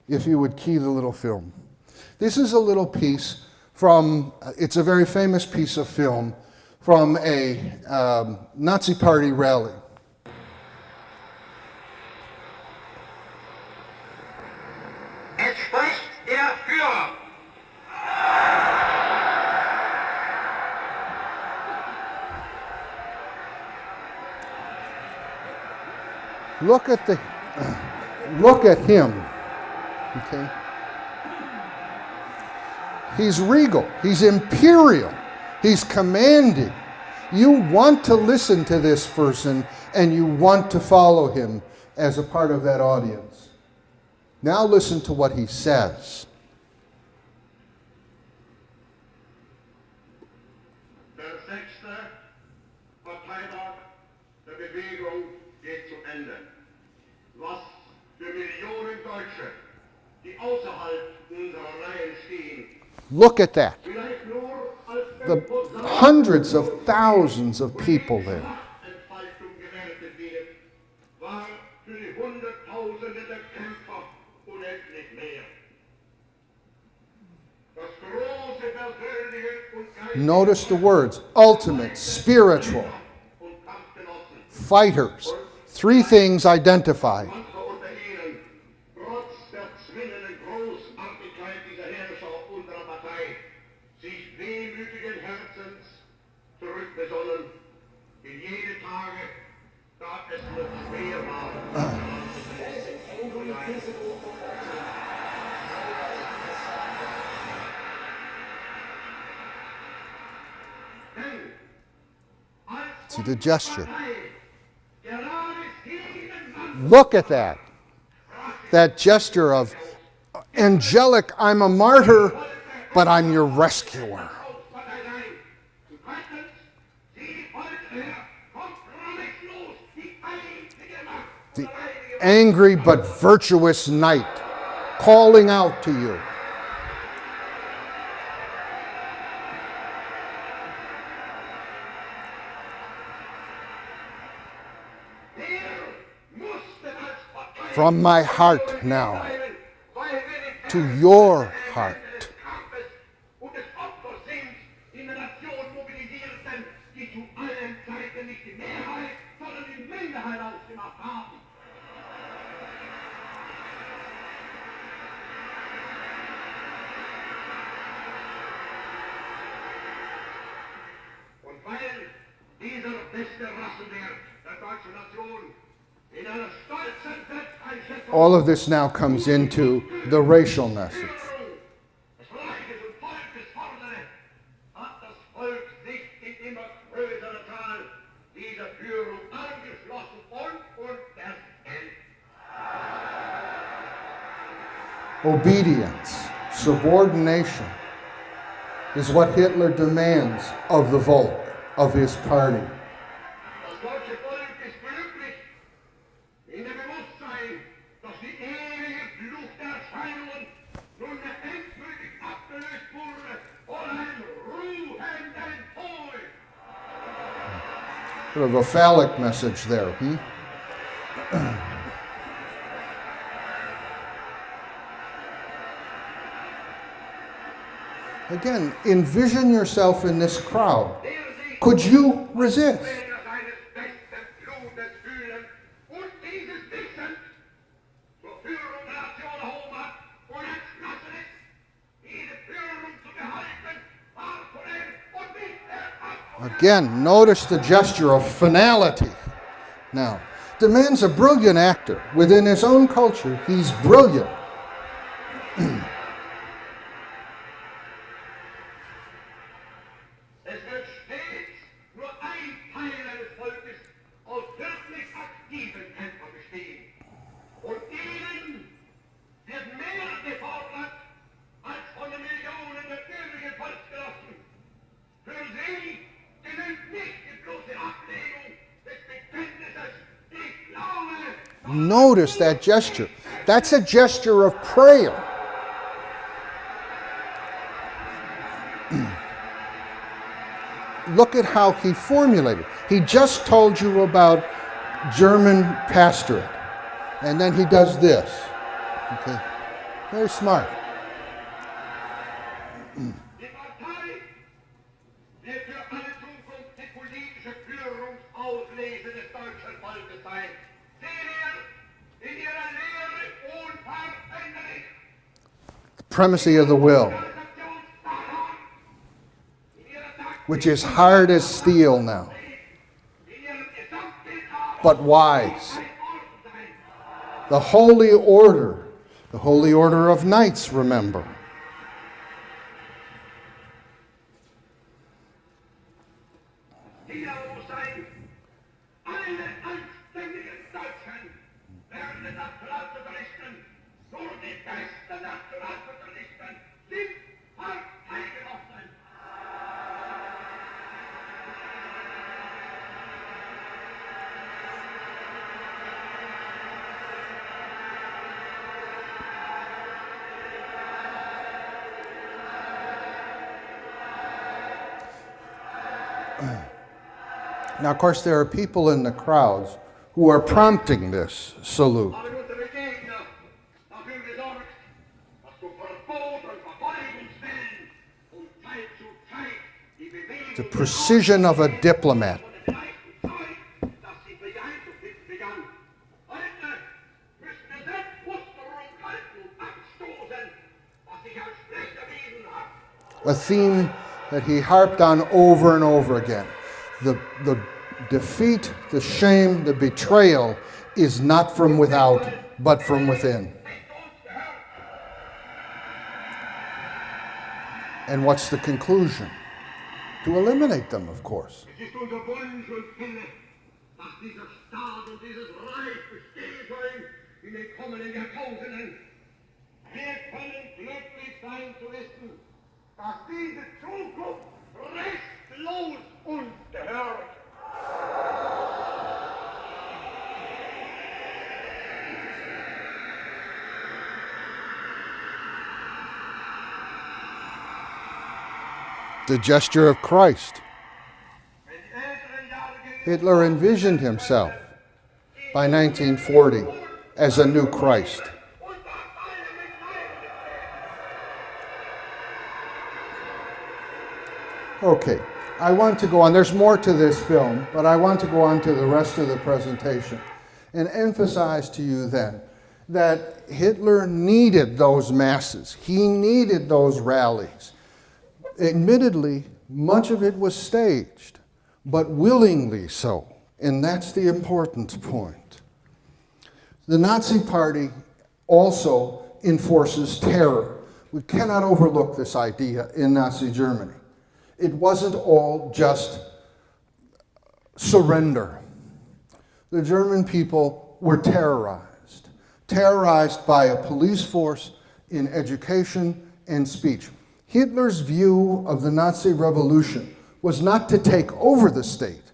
if you would key the little film. This is a little piece from, it's a very famous piece of film from a Nazi Party rally. Es spricht der Führer. Look at him, okay? He's regal, he's imperial, he's commanding. You want to listen to this person and you want to follow him as a part of that audience. Now listen to what he says. Der 6. Parteitag der Bewegung geht zu Ende. Was für Millionen Deutsche, die außerhalb unserer Reihen stehen, Look at that. vielleicht nur als The hundreds of thousands of people there. Machtentfaltung gewertet wird, war für die Hunderttausende der Kämpfer unendlich mehr. Das große persönliche und geistige Notice the words, ultimate, spiritual, und Kampfgenossen. fighters. Three things identified. Manche unter ihnen, trotz der zwingenden Großartigkeit dieser Herrscher unserer Partei, sich wehmütigen Herzens zurückbesonnen. In jene Tage, da es nur schwer war. See the gesture. Look at that. That gesture of angelic, I'm a martyr, but I'm your rescuer. The angry but virtuous knight calling out to you. From my heart now to your heart. beste Rassenwert der deutschen Nation. In einer stolzen Selbsteinschätzung. All of this now comes into the racial message. Des Reiches und Volkes fordere, hat das Volk sich in immer größerer Zahl dieser Führung angeschlossen und unterstellt. Obedience, subordination, is what Hitler demands of the Volk, of his party. Das deutsche Volk ist glücklich in dem Bewusstsein, dass die ewige Flucht der Erscheinungen nunmehr endgültig abgelöst wurde von einem ruhenden Tod. Sort of a phallic message there. Again, envision yourself in this crowd. Could you resist? Seines besten Blutes fühlen und dieses Wissen zur Führung der Nation erhoben hat und entschlossen ist, diese Führung zu behalten, wahrzunehmen und nicht mehr Again, notice the gesture of finality. Now, the man's a brilliant actor. Within his own culture, he's brilliant. Es wird stets nur ein Teil eines Volkes aus wirklich aktiven Kämpfern bestehen. Und ihnen wird mehr gefordert als von den Millionen der übrigen Volksgenossen. Für sie genügt nicht die bloße Ablegung des Bekenntnisses, ich glaube. Notice that gesture. That's a gesture of prayer. Look at how he formulated. He just told you about German pastorate. And then he does this. Okay. Very smart. Die Partei wird für alle Zukunft die politische Führungsauslese des deutschen Volkes sein. Sie wird in ihrer Lehre unveränderlich Primacy of the will, which is hard as steel now, but wise. The holy order of knights, remember. Dieser muss sein, alle anständigen Deutschen werden Nationalsozialisten, nur die besten Nationalsozialisten sind Parteigenossen. Now, of course, there are people in the crowds who are prompting this salute. Haben unsere Gegner dafür gesorgt, dass zu Verbot und Verfolgungswillen von Zeit zu Zeit die Bewegung The precision of a diplomat. von dem gleichen Zeug, das sie einzufinden begann. Heute müssen wir Selbstmusterung halten und abstoßen, was sich als schlecht erwiesen hat. A theme that he harped on over and over again. The defeat, the shame, the betrayal is not from without, but from within. And what's the conclusion? To eliminate them, of course. Es ist unser Wunsch und Wille, dass dieser Staat und dieses Reich bestehen sollen in den kommenden Jahrtausenden. Wir können glücklich sein zu wissen, dass diese Zukunft restlos uns gehört. The gesture of Christ. Wenn die älteren Jahre gehen, Hitler envisioned himself by 1940 as a new Christ. und das eine mit Leib Okay, I want to go on. There's more to this film, but I want to go on to the rest of the presentation and emphasize to you then that Hitler needed those masses. He needed those rallies. Admittedly, much of it was staged, but willingly so. And that's the important point. The Nazi Party also enforces terror. We cannot overlook this idea in Nazi Germany. It wasn't all just surrender. The German people were terrorized by a police force in education and speech. Hitler's view of the Nazi Revolution was not to take over the state,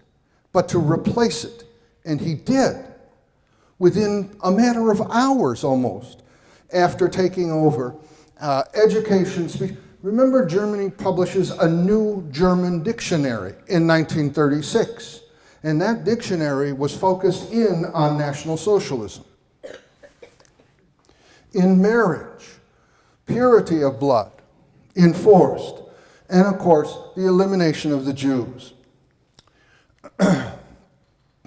but to replace it. And he did, within a matter of hours almost, after taking over education, speech. Remember, Germany publishes a new German dictionary in 1936, and that dictionary was focused in on National Socialism. In marriage, purity of blood enforced, and of course, the elimination of the Jews.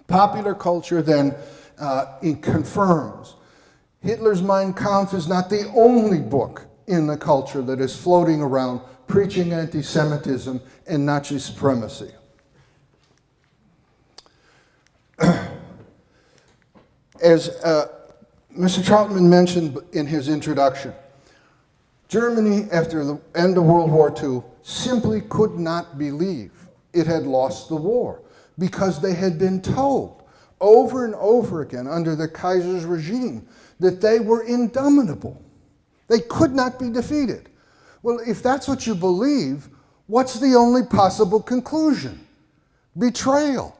Popular culture then it confirms Hitler's Mein Kampf is not the only book in the culture that is floating around preaching anti-Semitism and Nazi supremacy. As Mr. Troutman mentioned in his introduction, Germany, after the end of World War II, simply could not believe it had lost the war because they had been told over and over again under the Kaiser's regime that they were indomitable. They could not be defeated. Well, if that's what you believe, what's the only possible conclusion? Betrayal.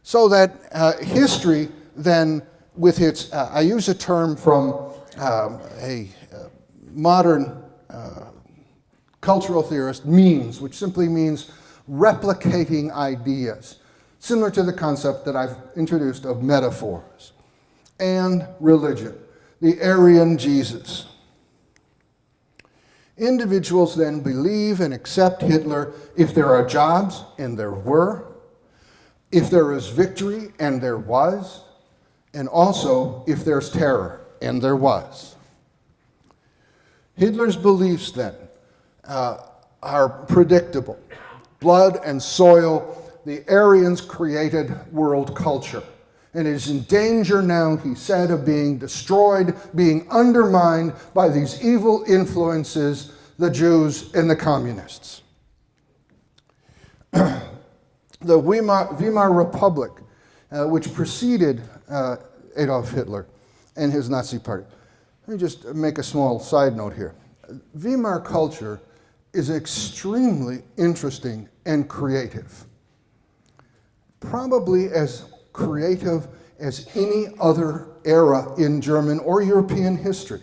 So that history then, with its, I use a term from a modern cultural theorist, memes, which simply means replicating ideas, similar to the concept that I've introduced of metaphors, and religion, the Aryan Jesus. Individuals then believe and accept Hitler if there are jobs, and there were, if there is victory, and there was, and also if there's terror, and there was. Hitler's beliefs then are predictable. Blood and soil, the Aryans created world culture. And it is in danger now, he said, of being destroyed, being undermined by these evil influences, the Jews and the communists. The Weimar Republic, which preceded Adolf Hitler and his Nazi Party. Let me just make a small side note here. Weimar culture is extremely interesting and creative. Probably as creative as any other era in German or European history.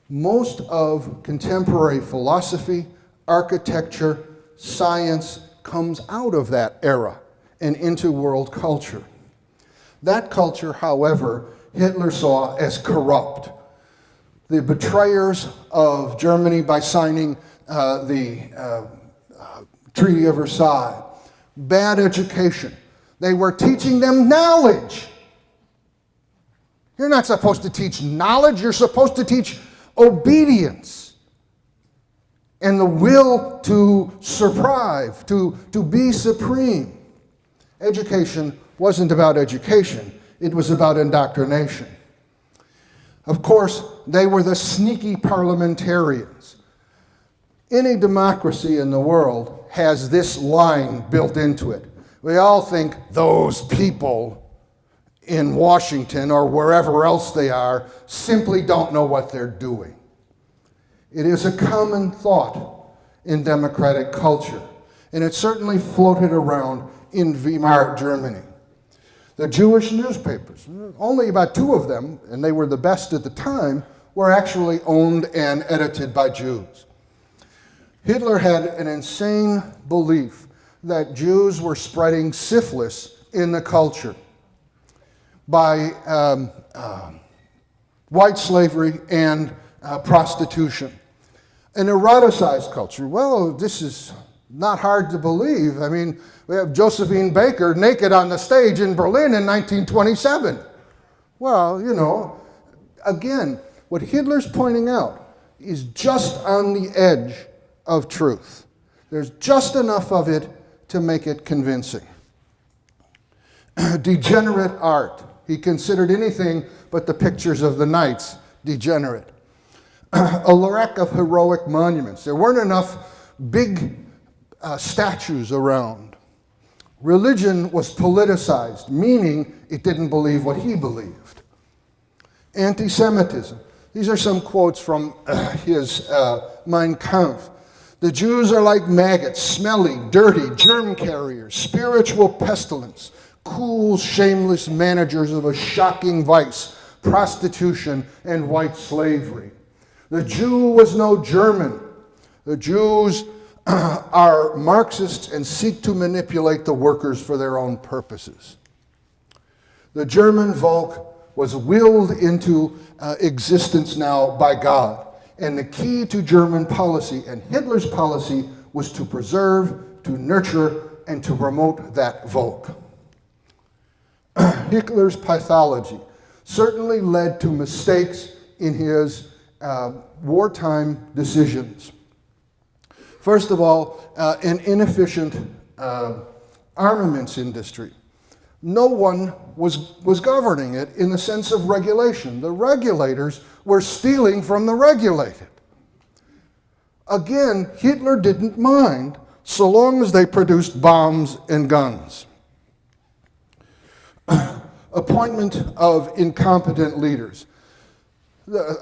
Most of contemporary philosophy, architecture, science comes out of that era and into world culture. That culture, however, Hitler saw as corrupt. The betrayers of Germany by signing the Treaty of Versailles, bad education. They were teaching them knowledge. You're not supposed to teach knowledge, you're supposed to teach obedience and the will to survive, to be supreme. Education wasn't about education, it was about indoctrination. Of course, they were the sneaky parliamentarians. Any democracy in the world has this line built into it. We all think those people in Washington or wherever else they are simply don't know what they're doing. It is a common thought in democratic culture, and it certainly floated around in Weimar Germany. The Jewish newspapers, only about 2 of them, and they were the best at the time, were actually owned and edited by Jews. Hitler had an insane belief that Jews were spreading syphilis in the culture by white slavery and prostitution. An eroticized culture. Well, this is not hard to believe. I mean, we have Josephine Baker naked on the stage in Berlin in 1927. Well, you know, again, what Hitler's pointing out is just on the edge of truth. There's just enough of it to make it convincing. Degenerate art. He considered anything but the pictures of the knights degenerate. A lack of heroic monuments. There weren't enough big statues around. Religion was politicized, meaning it didn't believe what he believed. Anti-Semitism. These are some quotes from his Mein Kampf. The Jews are like maggots, smelly, dirty, germ carriers, spiritual pestilence, cool, shameless managers of a shocking vice, prostitution, and white slavery. The Jew was no German. The Jews are Marxists and seek to manipulate the workers for their own purposes. The German Volk was willed into existence now by God. And the key to German policy and Hitler's policy was to preserve, to nurture, and to promote that Volk. Hitler's pathology certainly led to mistakes in his wartime decisions. First of all, an inefficient armaments industry. No one was governing it in the sense of regulation. The regulators were stealing from the regulated. Again, Hitler didn't mind so long as they produced bombs and guns. Appointment of incompetent leaders.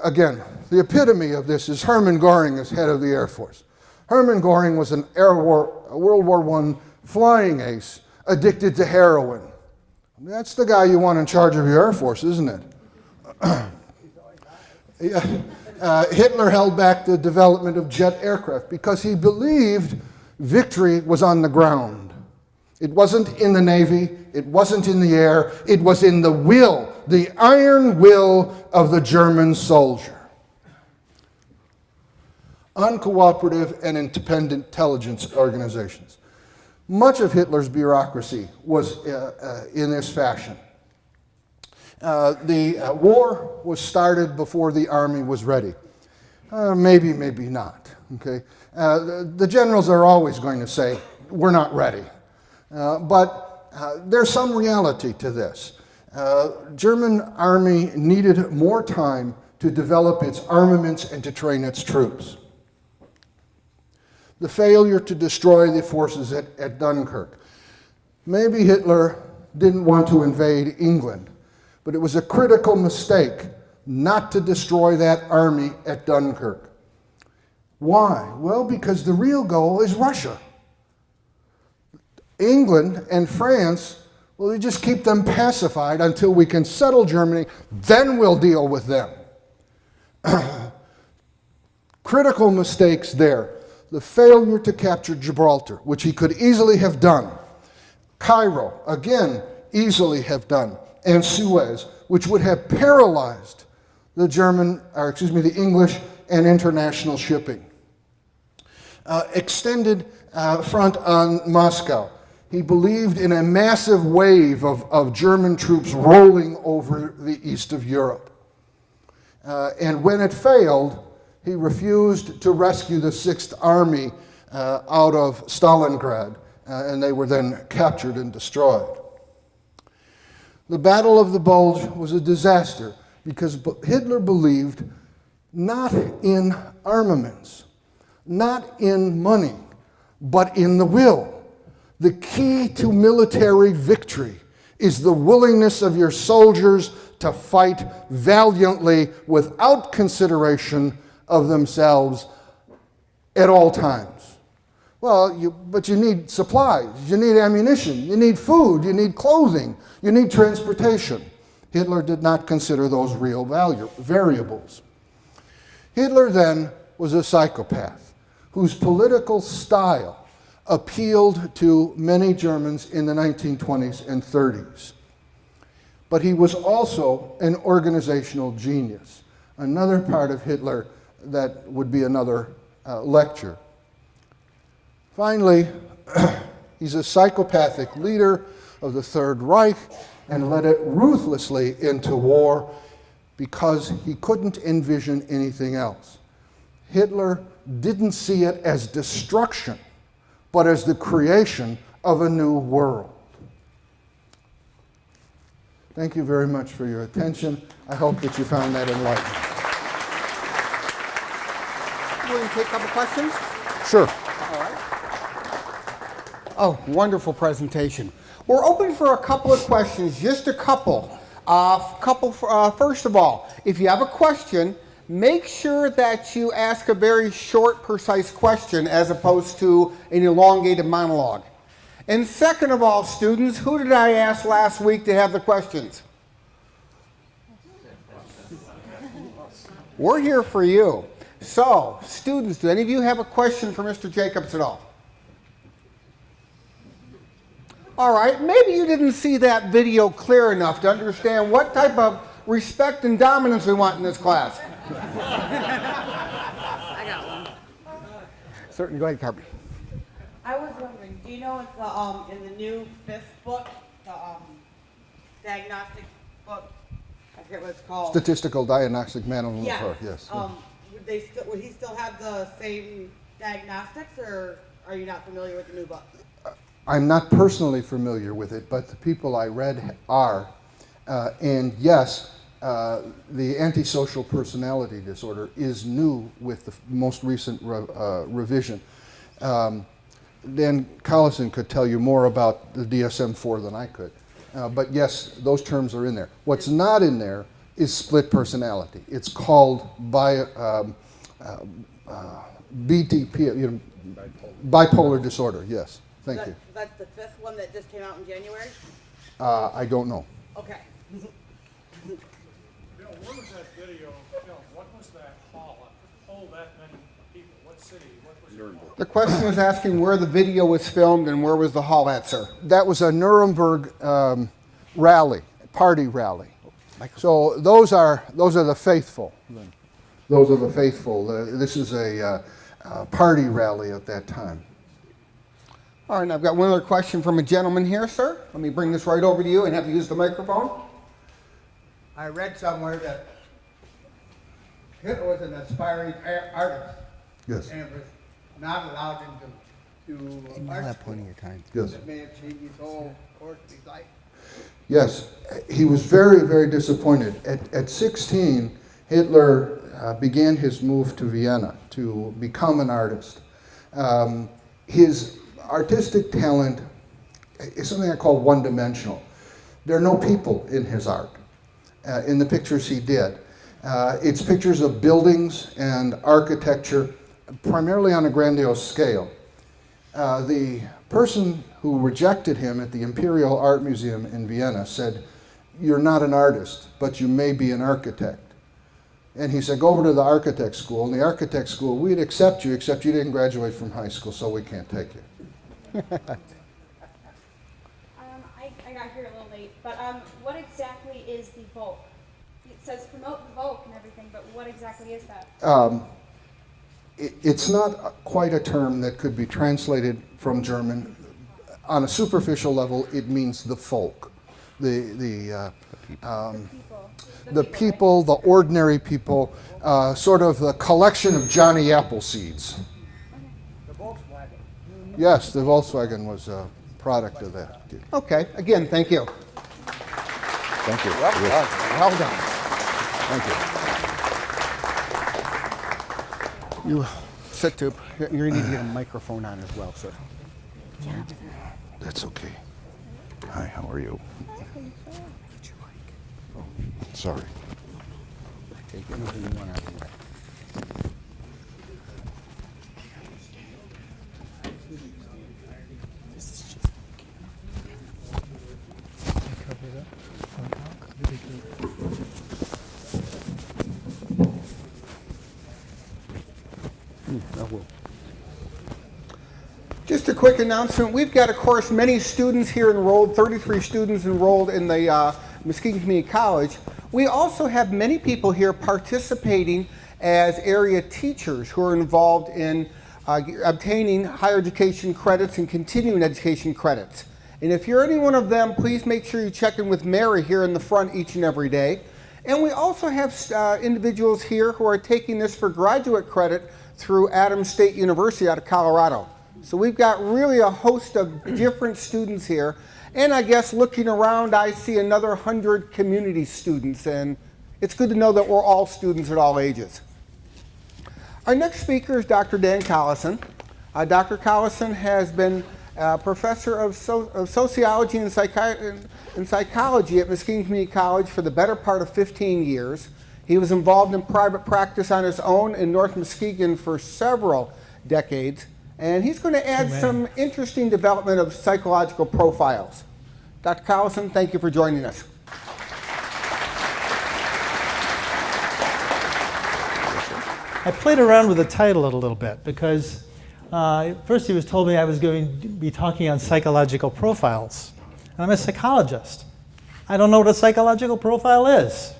Again, the epitome of this is Hermann Göring as head of the Air Force. Hermann Göring was an World War I flying ace addicted to heroin. That's the guy you want in charge of your Air Force, isn't it? Hitler held back the development of jet aircraft because he believed victory was on the ground. It wasn't in the Navy, it wasn't in the air, it was in the will, the iron will of the German soldier. Uncooperative and independent intelligence organizations. Much of Hitler's bureaucracy was in this fashion. The war was started before the army was ready. Maybe, maybe not. Okay? The generals are always going to say, we're not ready. But there's some reality to this. German army needed more time to develop its armaments and to train its troops. The failure to destroy the forces at Dunkirk. Maybe Hitler didn't want to invade England, but it was a critical mistake not to destroy that army at Dunkirk. Why? Well, because the real goal is Russia. England and France, well, we just keep them pacified until we can settle Germany, then we'll deal with them. Critical mistakes there. The failure to capture Gibraltar, which he could easily have done. Cairo, again, easily have done. And Suez, which would have paralyzed the English and international shipping. Extended front on Moscow. He believed in a massive wave of German troops rolling over the east of Europe. And when it failed, he refused to rescue the 6th Army out of Stalingrad, and they were then captured and destroyed. The Battle of the Bulge was a disaster because Hitler believed not in armaments, not in money, but in the will. The key to military victory is the willingness of your soldiers to fight valiantly without consideration of themselves at all times. Well, but you need supplies, you need ammunition, you need food, you need clothing, you need transportation. Hitler did not consider those real variables. Hitler then was a psychopath whose political style appealed to many Germans in the 1920s and 30s. But he was also an organizational genius, another part of Hitler that would be another lecture. Finally, he's a psychopathic leader of the Third Reich and led it ruthlessly into war because he couldn't envision anything else. Hitler didn't see it as destruction, but as the creation of a new world. Thank you very much for your attention. I hope that you found that enlightening. Will you take a couple questions? Sure. All right. Oh, wonderful presentation. We're open for a couple of questions, just a couple. First of all, if you have a question, make sure that you ask a very short, precise question as opposed to an elongated monologue. And second of all, students, who did I ask last week to have the questions? We're here for you. So, students, do any of you have a question for Mr. Jacobs at all? All right, maybe you didn't see that video clear enough to understand what type of respect and dominance we want in this class. I got one. Certainly, go ahead, Carmen. I was wondering, do you know if the in the new fifth book, the diagnostic book, I forget what it's called. Statistical Diagnostic Manual. Yeah. Yes. Would he still have the same diagnostics, or are you not familiar with the new book? I'm not personally familiar with it, but the people I read are. And yes, the antisocial personality disorder is new with the most recent revision. Dan Collison could tell you more about the DSM-4 than I could. But yes, those terms are in there. What's not in there is split personality. It's called BTP, bipolar disorder, yes. Thank you. That's the fifth one that just came out in January? I don't know. Okay. Bill, where was that video filmed? What was that hall? Hold that many people? What city? What was it called? The question was asking where the video was filmed and where was the hall at, sir? That was a Nuremberg rally, party rally. So those are the faithful. Those are the faithful. This is a party rally at that time. All right, and I've got one other question from a gentleman here, sir. Let me bring this right over to you and have you use the microphone. I read somewhere that Hitler was an aspiring artist. Yes. And was not allowed into art school. Plenty of time. Yes. That may have changed his whole course of his life. Yes, he was very, very disappointed. At 16, Hitler began his move to Vienna to become an artist. His artistic talent is something I call one-dimensional. There are no people in his art. In the pictures he did. It's pictures of buildings and architecture, primarily on a grandiose scale. The person who rejected him at the Imperial Art Museum in Vienna said, "You're not an artist, but you may be an architect." And he said, "Go over to the architect school. In the architect school, we'd accept you, except you didn't graduate from high school, so we can't take you." I got here a little late, but what exactly is the Volk? It says promote the Volk and everything, but what exactly is that? It's not quite a term that could be translated from German. On a superficial level, it means the folk, the people, the ordinary people, sort of the collection of Johnny Appleseeds. The Volkswagen. Yes, the Volkswagen was a product of that. Okay, again, thank you. Thank you. Well done. Well done. Thank you. You sit to, you need to get a microphone on as well, sir. That's okay. Hi, how are you? Sorry. Take anything you want out of the way. I will. Just a quick announcement. We've got, of course, many students here enrolled, 33 students enrolled in the Muskegon Community College. We also have many people here participating as area teachers who are involved in obtaining higher education credits and continuing education credits. And if you're any one of them, please make sure you check in with Mary here in the front each and every day. And we also have individuals here who are taking this for graduate credit through Adams State University out of Colorado. So we've got really a host of different students here. And I guess looking around, I see another 100 community students. And it's good to know that we're all students at all ages. Our next speaker is Dr. Dan Collison. Dr. Collison has been a professor of sociology and psychology at Muskegon Community College for the better part of 15 years. He was involved in private practice on his own in North Muskegon for several decades. And he's going to add some interesting development of psychological profiles. Dr. Collison, thank you for joining us. I played around with the title a little bit because first he was told me I was going to be talking on psychological profiles. And I'm a psychologist. I don't know what a psychological profile is.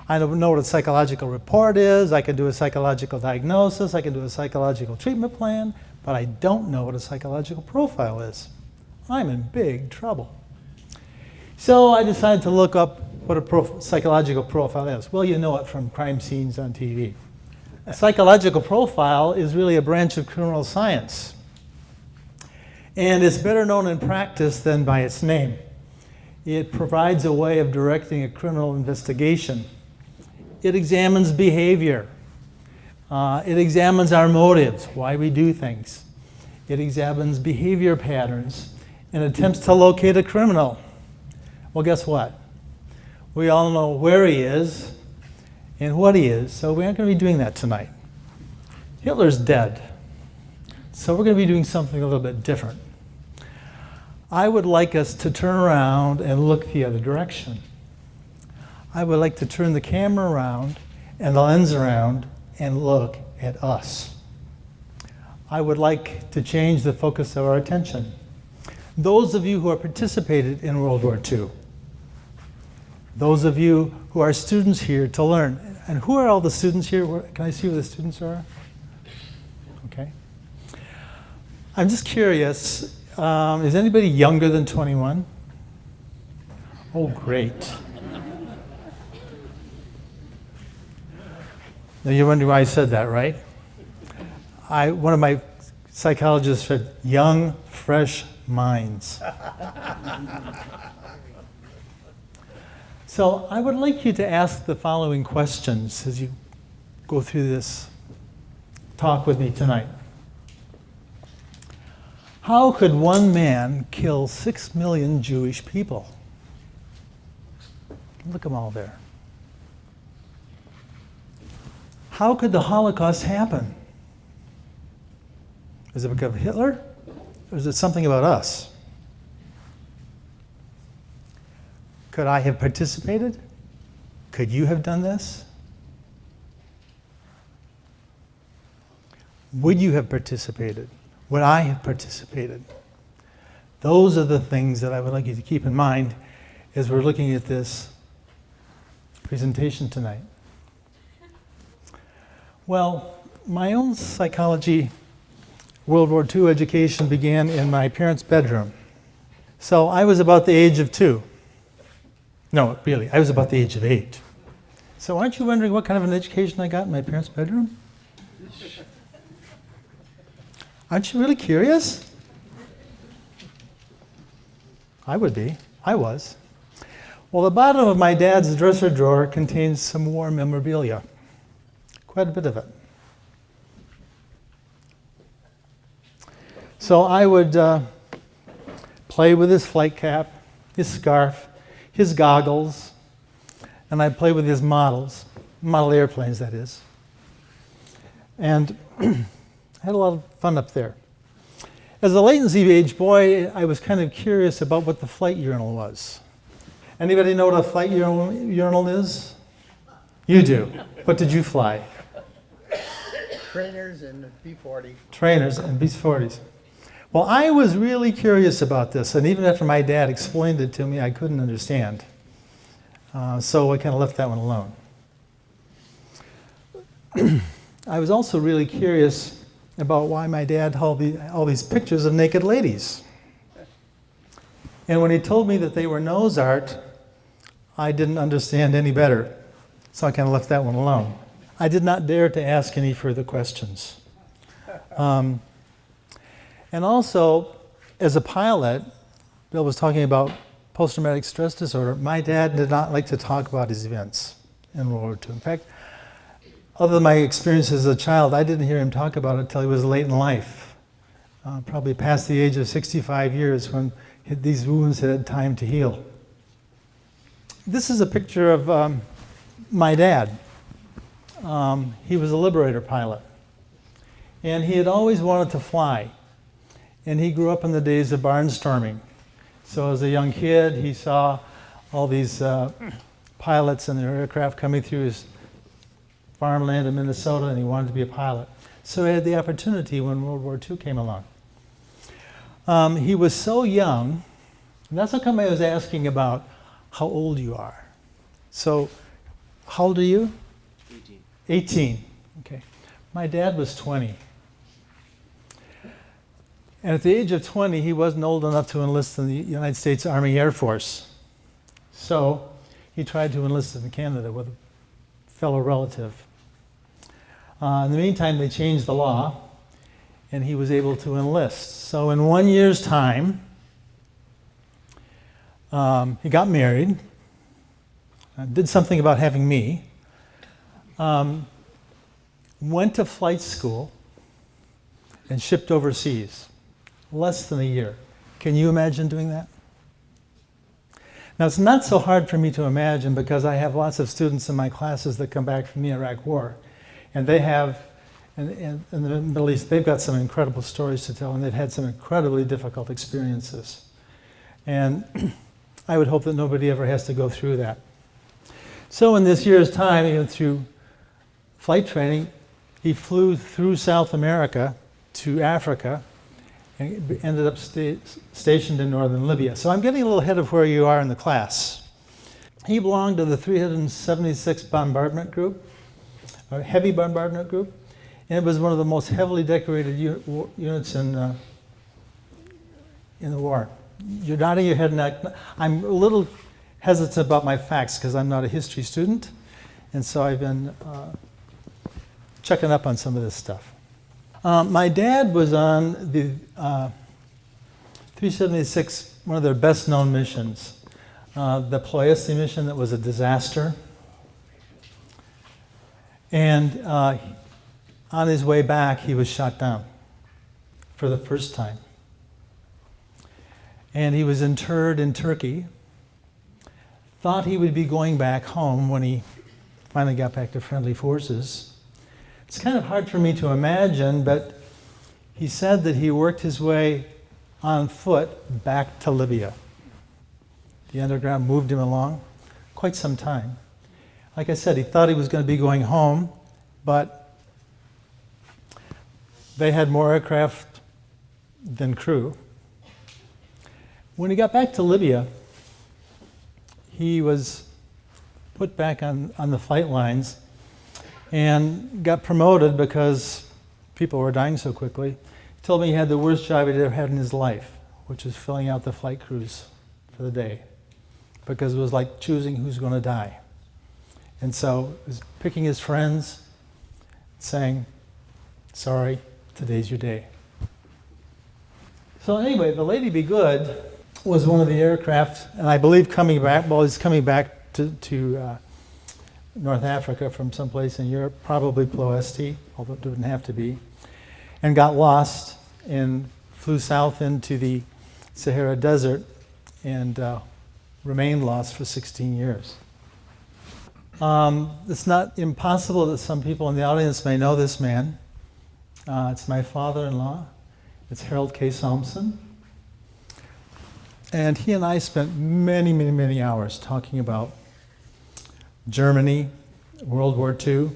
I don't know what a psychological report is. I can do a psychological diagnosis. I can do a psychological treatment plan. But I don't know what a psychological profile is. I'm in big trouble. So I decided to look up what a psychological profile is. Well, you know it from crime scenes on TV. A psychological profile is really a branch of criminal science. And it's better known in practice than by its name. It provides a way of directing a criminal investigation. It examines behavior. It examines our motives, why we do things. It examines behavior patterns and attempts to locate a criminal. Well, guess what? We all know where he is and what he is, so we aren't going to be doing that tonight. Hitler's dead, so we're going to be doing something a little bit different. I would like us to turn around and look the other direction. I would like to turn the camera around and the lens around and look at us. I would like to change the focus of our attention. Those of you who have participated in World War II, those of you who are students here to learn. And who are all the students here? Can I see who the students are? Okay. I'm just curious, is anybody younger than 21? Oh, great. Now you're wondering why I said that, right? One of my psychologists said, young, fresh minds. So I would like you to ask the following questions as you go through this talk with me tonight. How could one man kill 6 million Jewish people? Look at them all there. How could the Holocaust happen? Is it because of Hitler? Or is it something about us? Could I have participated? Could you have done this? Would you have participated? Would I have participated? Those are the things that I would like you to keep in mind as we're looking at this presentation tonight. Well, my own psychology World War II education began in my parents' bedroom. So I was about the age of 2. No, really, I was about the age of 8. So aren't you wondering what kind of an education I got in my parents' bedroom? Aren't you really curious? I would be. I was. Well, the bottom of my dad's dresser drawer contains some war memorabilia. Quite a bit of it. So I would play with his flight cap, his scarf, his goggles, and I'd play with his model airplanes, that is. And I had a lot of fun up there. As a latency age boy, I was kind of curious about what the flight urinal was. Anybody know what a flight urinal is? You do. What did you fly? Trainers and B-40. Trainers and B-40s. Well, I was really curious about this, and even after my dad explained it to me, I couldn't understand. So I kind of left that one alone. I was also really curious about why my dad had all these pictures of naked ladies. And when he told me that they were nose art, I didn't understand any better. So I kind of left that one alone. I did not dare to ask any further questions. And also, as a pilot, Bill was talking about post-traumatic stress disorder. My dad did not like to talk about his events in World War II. In fact, other than my experience as a child, I didn't hear him talk about it until he was late in life, probably past the age of 65 years when these wounds had time to heal. This is a picture of my dad. He was a Liberator pilot, and he had always wanted to fly, and he grew up in the days of barnstorming. So as a young kid, he saw all these pilots and their aircraft coming through his farmland in Minnesota, and he wanted to be a pilot. So he had the opportunity when World War II came along. He was so young, and that's how come I was asking about how old you are. So, how old are you? 18. 18, okay. My dad was 20. And at the age of 20, he wasn't old enough to enlist in the United States Army Air Force. So, he tried to enlist in Canada with a fellow relative. In the meantime, they changed the law, and he was able to enlist. So in 1 year's time, he got married, did something about having me, went to flight school, and shipped overseas. Less than a year. Can you imagine doing that? Now, it's not so hard for me to imagine because I have lots of students in my classes that come back from the Iraq War. And they have, in the Middle East, they've got some incredible stories to tell, and they've had some incredibly difficult experiences. And I would hope that nobody ever has to go through that. So in this year's time, even through flight training, he flew through South America to Africa, and ended up stationed in northern Libya. So I'm getting a little ahead of where you are in the class. He belonged to the 376 bombardment group, a heavy bombardment group, and it was one of the most heavily decorated units in the war. You're nodding your head, and I'm a little hesitant about my facts because I'm not a history student, and so I've been checking up on some of this stuff. My dad was on the 376, one of their best known missions, the Ploiesti mission that was a disaster. And on his way back, he was shot down for the first time. And he was interred in Turkey. Thought he would be going back home when he finally got back to friendly forces. It's kind of hard for me to imagine, but he said that he worked his way on foot back to Libya. The underground moved him along quite some time. Like I said, he thought he was going to be going home, but they had more aircraft than crew. When he got back to Libya, he was put back on the flight lines and got promoted because people were dying so quickly. He told me he had the worst job he'd ever had in his life, which was filling out the flight crews for the day, because it was like choosing who's going to die. And so he was picking his friends, saying, sorry, today's your day. So anyway, the Lady Be Good was one of the aircraft, and I believe coming back, well, he's coming back to North Africa from someplace in Europe, probably Ploiesti, although it didn't have to be, and got lost and flew south into the Sahara Desert and remained lost for 16 years. It's not impossible that some people in the audience may know this man. It's my father-in-law. It's Harold K. Salmson. And he and I spent many, many, many hours talking about Germany, World War II.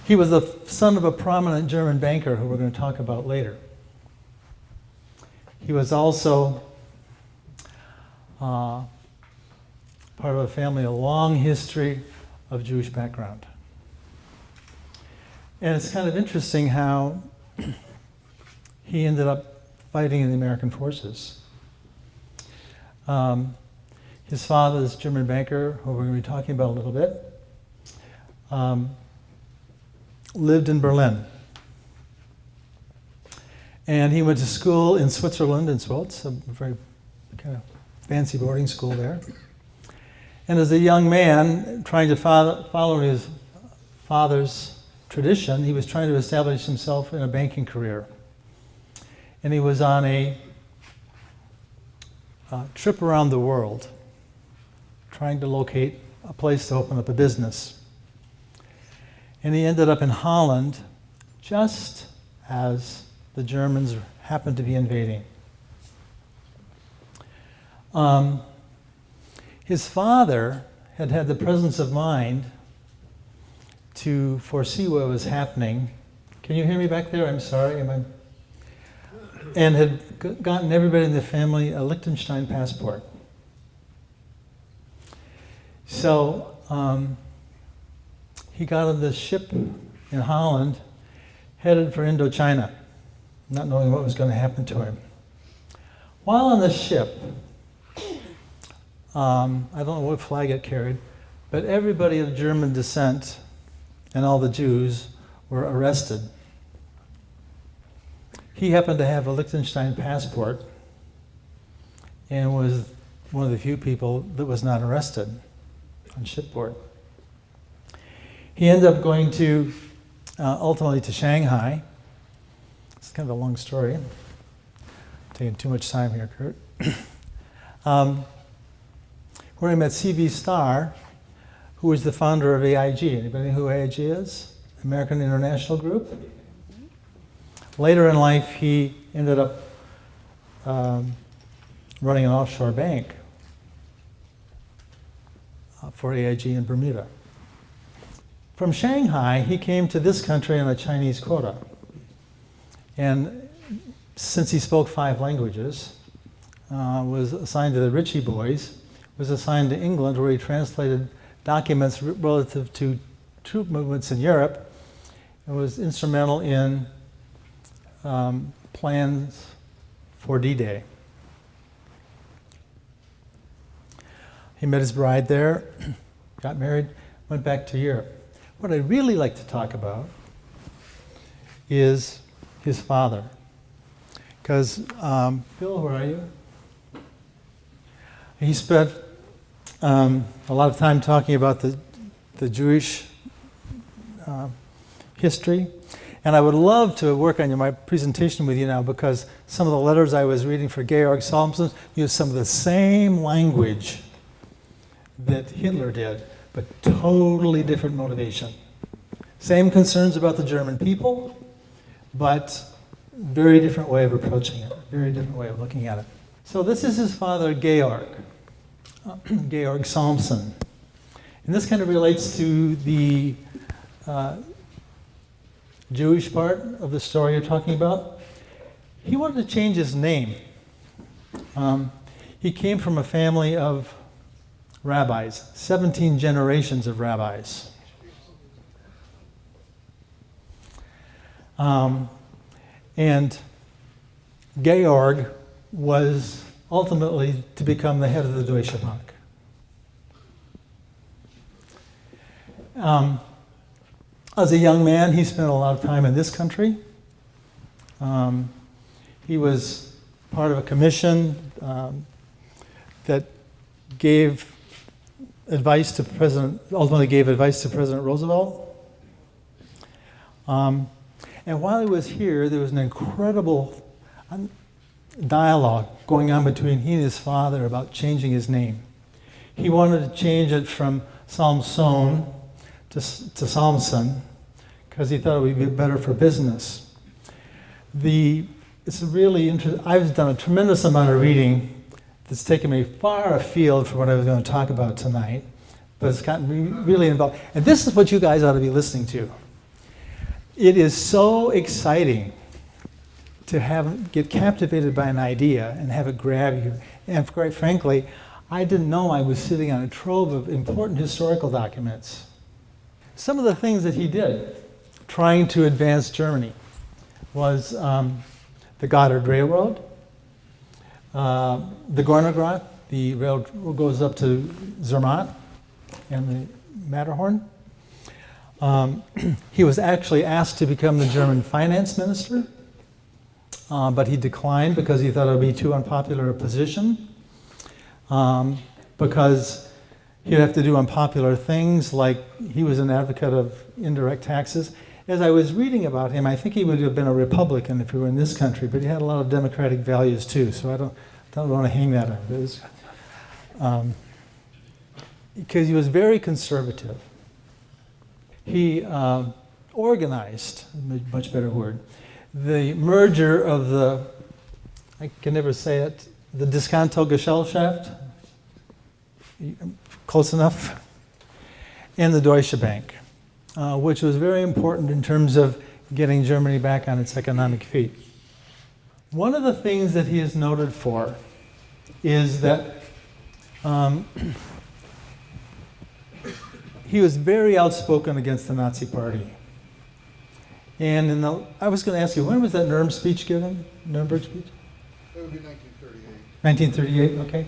He was the son of a prominent German banker who we're going to talk about later. He was also part of a family, a long history of Jewish background. And it's kind of interesting how he ended up fighting in the American forces. His father is a German banker, who we're going to be talking about a little bit. lived in Berlin. And he went to school in Switzerland, in Schwitz, a very kind of fancy boarding school there. And as a young man, trying to follow his father's tradition, he was trying to establish himself in a banking career. And he was on a trip around the world, trying to locate a place to open up a business. And he ended up in Holland just as the Germans happened to be invading. His father had had the presence of mind to foresee what was happening. Can you hear me back there? I'm sorry. And had gotten everybody in the family a Liechtenstein passport. So he got on the ship in Holland, headed for Indochina, not knowing what was going to happen to him. While on the ship, I don't know what flag it carried, but everybody of German descent and all the Jews were arrested. He happened to have a Liechtenstein passport and was one of the few people that was not arrested on shipboard. He ended up going to, ultimately to Shanghai. It's kind of a long story. I'm taking too much time here, Kurt. Where he met C.V. Starr, who was the founder of AIG. Anybody know who AIG is? American International Group. Later in life, he ended up running an offshore bank for AIG in Bermuda. From Shanghai, he came to this country on a Chinese quota. And since he spoke 5 languages, was assigned to the Ritchie boys, was assigned to England, where he translated documents relative to troop movements in Europe, and was instrumental in plans for D-Day. He met his bride there, got married, went back to Europe. What I'd really like to talk about is his father. Because, Bill, where are you? He spent a lot of time talking about the Jewish history. And I would love to work on my presentation with you now, because some of the letters I was reading for Georg Salmson use some of the same language that Hitler did, but totally different motivation. Same concerns about the German people, but very different way of approaching it, very different way of looking at it. So this is his father, Georg Salmson. And this kind of relates to the Jewish part of the story you're talking about. He wanted to change his name. He came from a family of rabbis, 17 generations of rabbis. And Georg was ultimately to become the head of the Deutsche Bank. As a young man, he spent a lot of time in this country. He was part of a commission that gave advice to ultimately gave advice to President Roosevelt. And while he was here, there was an incredible dialogue going on between he and his father about changing his name. He wanted to change it from Salmson to Salmson, because he thought it would be better for business. It's really interesting. I've done a tremendous amount of reading that's taken me far afield from what I was going to talk about tonight, but it's gotten me really involved. And this is what you guys ought to be listening to. It is so exciting to get captivated by an idea and have it grab you. And quite frankly, I didn't know I was sitting on a trove of important historical documents. Some of the things that he did trying to advance Germany was the Gotthard Railroad, the Gornergrat, the railroad goes up to Zermatt and the Matterhorn. He was actually asked to become the German finance minister, but he declined because he thought it would be too unpopular a position, because he'd have to do unpopular things, like he was an advocate of indirect taxes. As I was reading about him, I think he would have been a Republican if he were in this country, but he had a lot of democratic values too, so I don't want to hang that up. Because he was very conservative. He organized, much better word, the merger of the, I can never say it, the Diskonto-Gesellschaft, close enough, and the Deutsche Bank, which was very important in terms of getting Germany back on its economic feet. One of the things that he is noted for is that he was very outspoken against the Nazi Party. And I was going to ask you, when was that Nuremberg speech given? Nuremberg speech? That would be 1938. 1938, okay.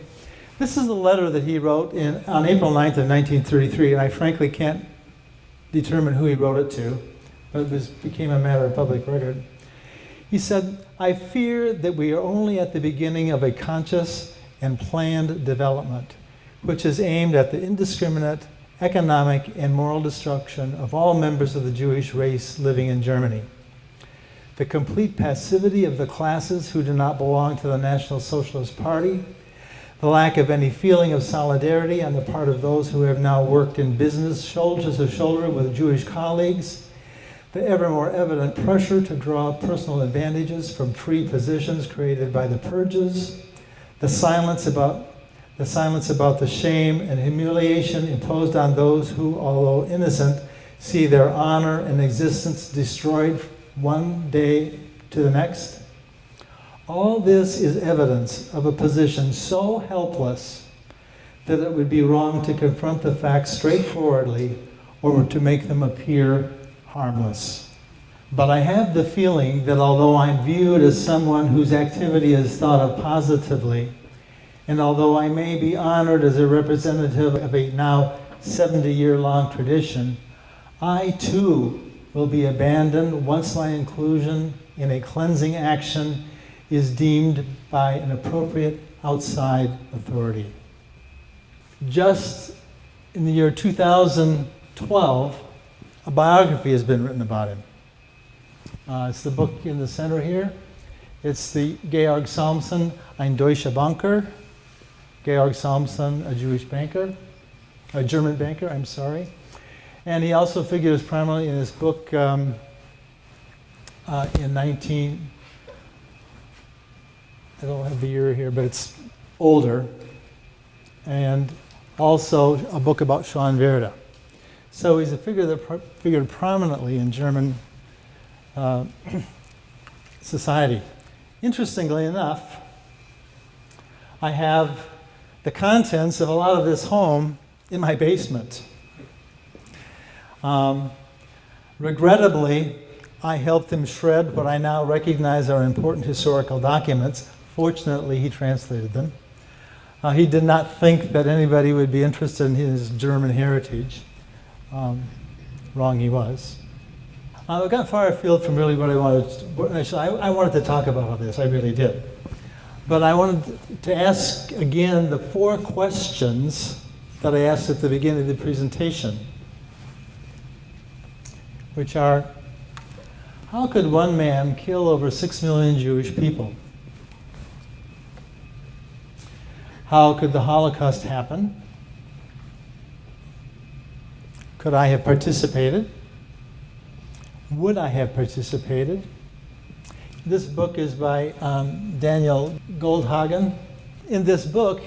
This is a letter that he wrote on April 9th of 1933, and I frankly can't determine who he wrote it to, but it became a matter of public record. He said, "I fear that we are only at the beginning of a conscious and planned development, which is aimed at the indiscriminate economic and moral destruction of all members of the Jewish race living in Germany. The complete passivity of the classes who do not belong to the National Socialist Party, the lack of any feeling of solidarity on the part of those who have now worked in business shoulder to shoulder with Jewish colleagues, the ever more evident pressure to draw personal advantages from free positions created by the purges, the silence about the shame and humiliation imposed on those who, although innocent, see their honor and existence destroyed one day to the next. All this is evidence of a position so helpless that it would be wrong to confront the facts straightforwardly or to make them appear harmless. But I have the feeling that although I'm viewed as someone whose activity is thought of positively, and although I may be honored as a representative of a now 70-year-long tradition, I too will be abandoned once my inclusion in a cleansing action is deemed by an appropriate outside authority." Just in the year 2012, a biography has been written about him. It's the book in the center here. It's the Georg Salmson, ein deutscher Banker. Georg Salmson, a German banker, I'm sorry. And he also figures prominently in his book in 19, I don't have the year here, but it's older, and also a book about Schoenwerde. So he's a figure that figured prominently in German society. Interestingly enough, I have the contents of a lot of this home in my basement. Regrettably, I helped him shred what I now recognize are important historical documents. Fortunately, he translated them. He did not think that anybody would be interested in his German heritage. Wrong he was. I got far afield from really what I wanted. I wanted to talk about all this, I really did. But I wanted to ask again the 4 questions that I asked at the beginning of the presentation, which are, how could one man kill over 6 million Jewish people? How could the Holocaust happen? Could I have participated? Would I have participated? This book is by Daniel Goldhagen. In this book,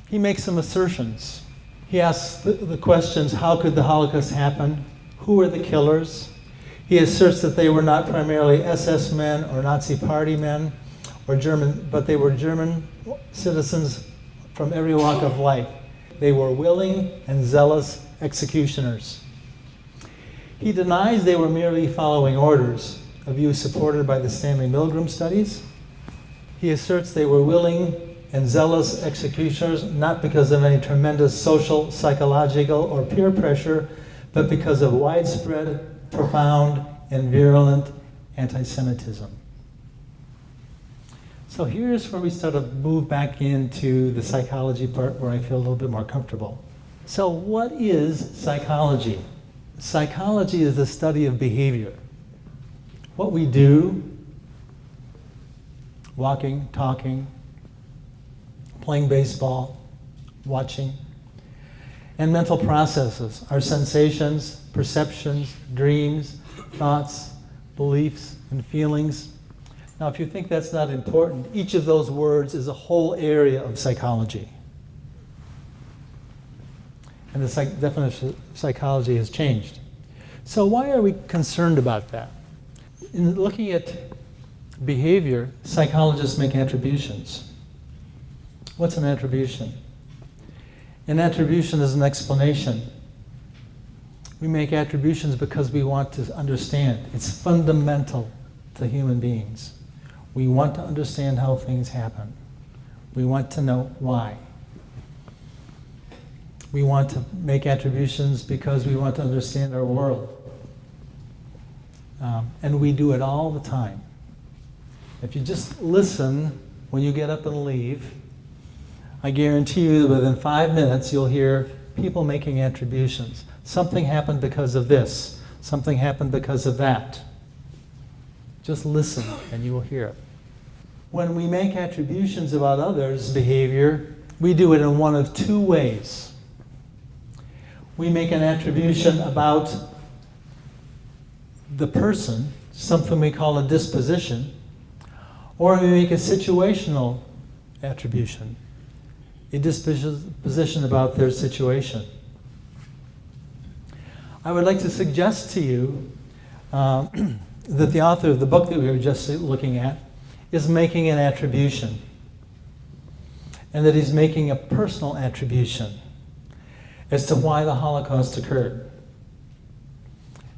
he makes some assertions. He asks the questions, how could the Holocaust happen? Who were the killers? He asserts that they were not primarily SS men or Nazi Party men, or German, but they were German citizens from every walk of life. They were willing and zealous executioners. He denies they were merely following orders, a view supported by the Stanley Milgram studies. He asserts they were willing and zealous executioners not because of any tremendous social, psychological, or peer pressure, but because of widespread, profound, and virulent anti-Semitism. So here's where we start to move back into the psychology part where I feel a little bit more comfortable. So what is psychology? Psychology is the study of behavior. What we do, walking, talking, playing baseball, watching, and mental processes, our sensations, perceptions, dreams, thoughts, beliefs, and feelings. Now, if you think that's not important, each of those words is a whole area of psychology. And the definition of psychology has changed. So why are we concerned about that? In looking at behavior, psychologists make attributions. What's an attribution? An attribution is an explanation. We make attributions because we want to understand. It's fundamental to human beings. We want to understand how things happen. We want to know why. We want to make attributions because we want to understand our world. And we do it all the time. If you just listen when you get up and leave, I guarantee you that within 5 minutes you'll hear people making attributions. Something happened because of this. Something happened because of that. Just listen and you will hear it. When we make attributions about others' behavior, we do it in one of two ways. We make an attribution about the person, something we call a disposition, or we make a situational attribution, a disposition about their situation. I would like to suggest to you that the author of the book that we were just looking at is making an attribution, and that he's making a personal attribution as to why the Holocaust occurred.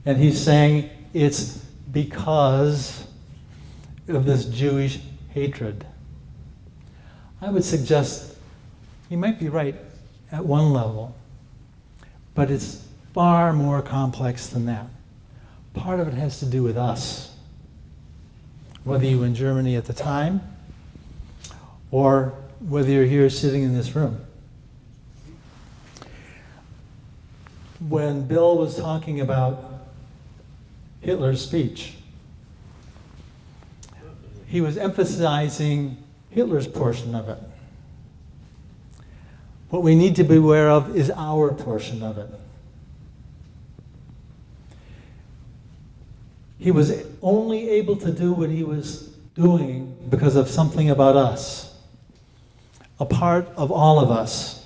And he's saying it's because of this Jewish hatred. I would suggest he might be right at one level, but it's far more complex than that. Part of it has to do with us, whether you were in Germany at the time or whether you're here sitting in this room. When Bill was talking about Hitler's speech, he was emphasizing Hitler's portion of it. What we need to be aware of is our portion of it. He was only able to do what he was doing because of something about us, a part of all of us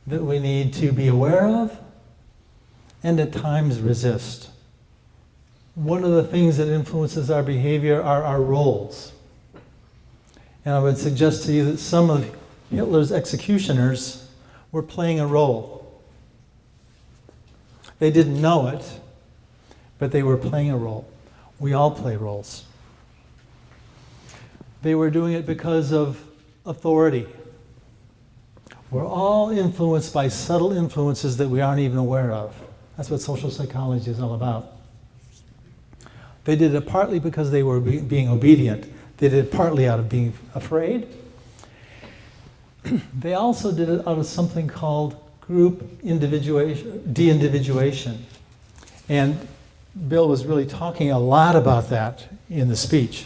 that we need to be aware of and at times resist. One of the things that influences our behavior are our roles. And I would suggest to you that some of Hitler's executioners were playing a role. They didn't know it, but they were playing a role. We all play roles. They were doing it because of authority. We're all influenced by subtle influences that we aren't even aware of. That's what social psychology is all about. They did it partly because they were being obedient. They did it partly out of being afraid. They also did it out of something called group de-individuation. And Bill was really talking a lot about that in the speech.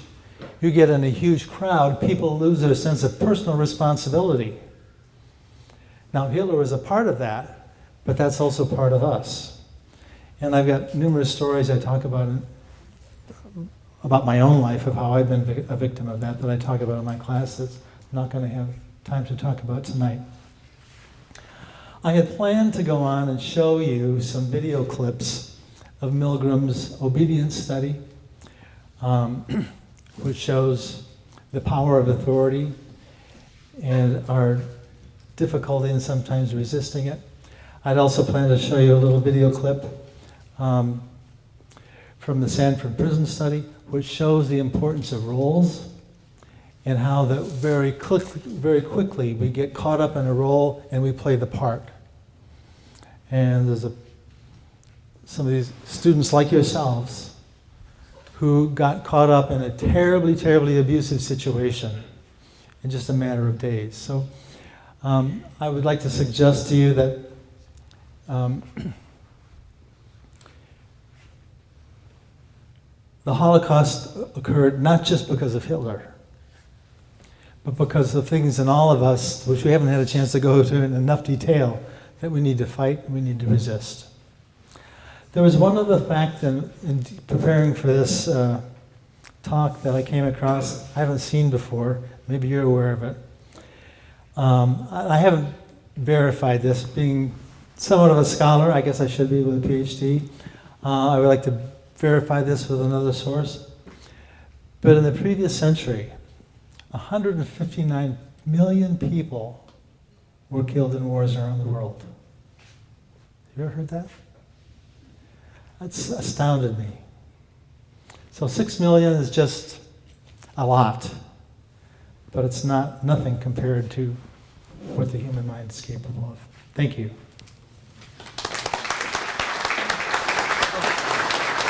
You get in a huge crowd, people lose their sense of personal responsibility. Now, Hitler was a part of that, but that's also part of us. And I've got numerous stories I talk about my own life, of how I've been a victim of that I talk about in my classes. I'm not going to have time to talk about tonight. I had planned to go on and show you some video clips of Milgram's obedience study, which shows the power of authority and our difficulty in sometimes resisting it. I'd also planned to show you a little video clip from the Sanford prison study, which shows the importance of roles and how that very quickly we get caught up in a role and we play the part. And there's a some of these students like yourselves who got caught up in a terribly, terribly abusive situation in just a matter of days. So I would like to suggest to you that the Holocaust occurred not just because of Hitler, but because of things in all of us which we haven't had a chance to go to in enough detail that we need to fight and we need to resist. There was one other fact in preparing for this talk that I came across I haven't seen before. Maybe you're aware of it. I haven't verified this. Being somewhat of a scholar, I guess I should be with a PhD. I would like to verify this with another source. But in the previous century, 159 million people were killed in wars around the world. Have you ever heard that? That's astounded me. So 6 million is just a lot, but it's nothing compared to what the human mind is capable of. Thank you.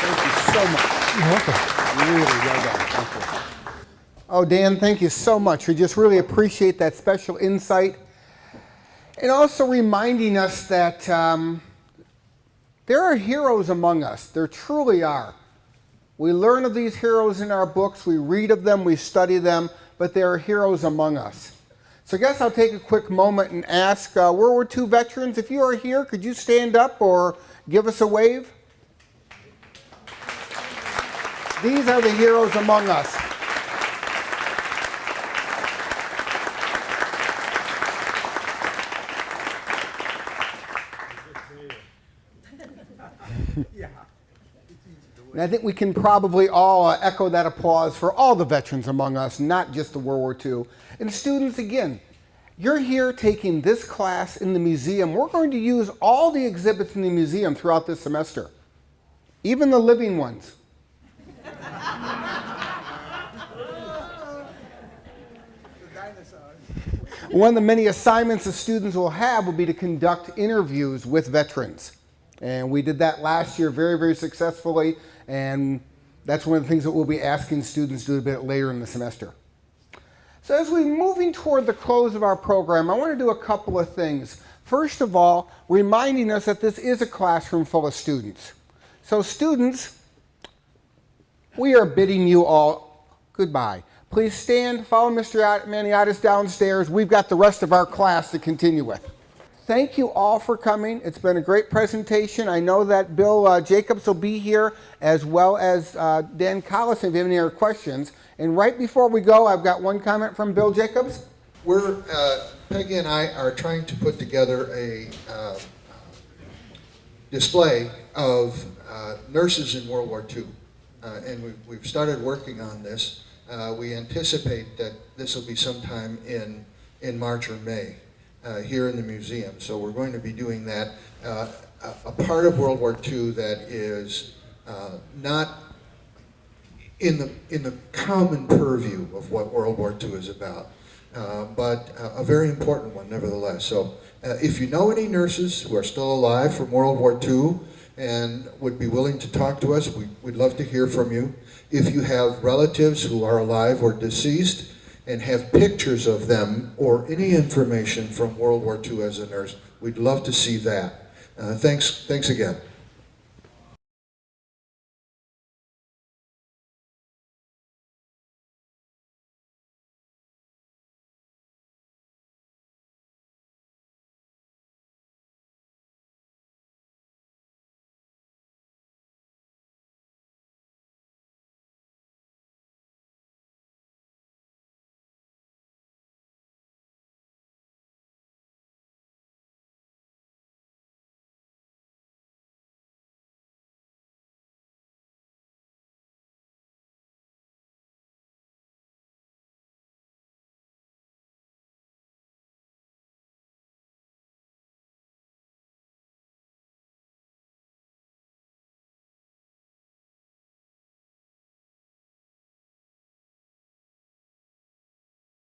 Thank you so much. You're welcome. Really well done. Thank you. Oh, Dan, thank you so much. We just really appreciate that special insight. And also reminding us that there are heroes among us. There truly are. We learn of these heroes in our books. We read of them. We study them. But there are heroes among us. So I guess I'll take a quick moment and ask World War II veterans, if you are here, could you stand up or give us a wave? These are the heroes among us. And I think we can probably all echo that applause for all the veterans among us, not just the World War II. And students, again, you're here taking this class in the museum. We're going to use all the exhibits in the museum throughout this semester, even the living ones. One of the many assignments the students will have will be to conduct interviews with veterans. And we did that last year very, very successfully. And that's one of the things that we'll be asking students to do a bit later in the semester. So as we're moving toward the close of our program, I want to do a couple of things. First of all, reminding us that this is a classroom full of students. So students, we are bidding you all goodbye. Please stand, follow Mr. Maniotis downstairs. We've got the rest of our class to continue with. Thank you all for coming. It's been a great presentation. I know that Bill Jacobs will be here, as well as Dan Collison, if you have any other questions. And right before we go, I've got one comment from Bill Jacobs. Peggy and I are trying to put together a display of nurses in World War II. And we've started working on this. We anticipate that this will be sometime in March or May. Here in the museum. So we're going to be doing that. A part of World War II that is not in the common purview of what World War II is about, but a very important one nevertheless. So if you know any nurses who are still alive from World War II and would be willing to talk to us, we'd love to hear from you. If you have relatives who are alive or deceased, and have pictures of them or any information from World War II as a nurse, we'd love to see that. Thanks again.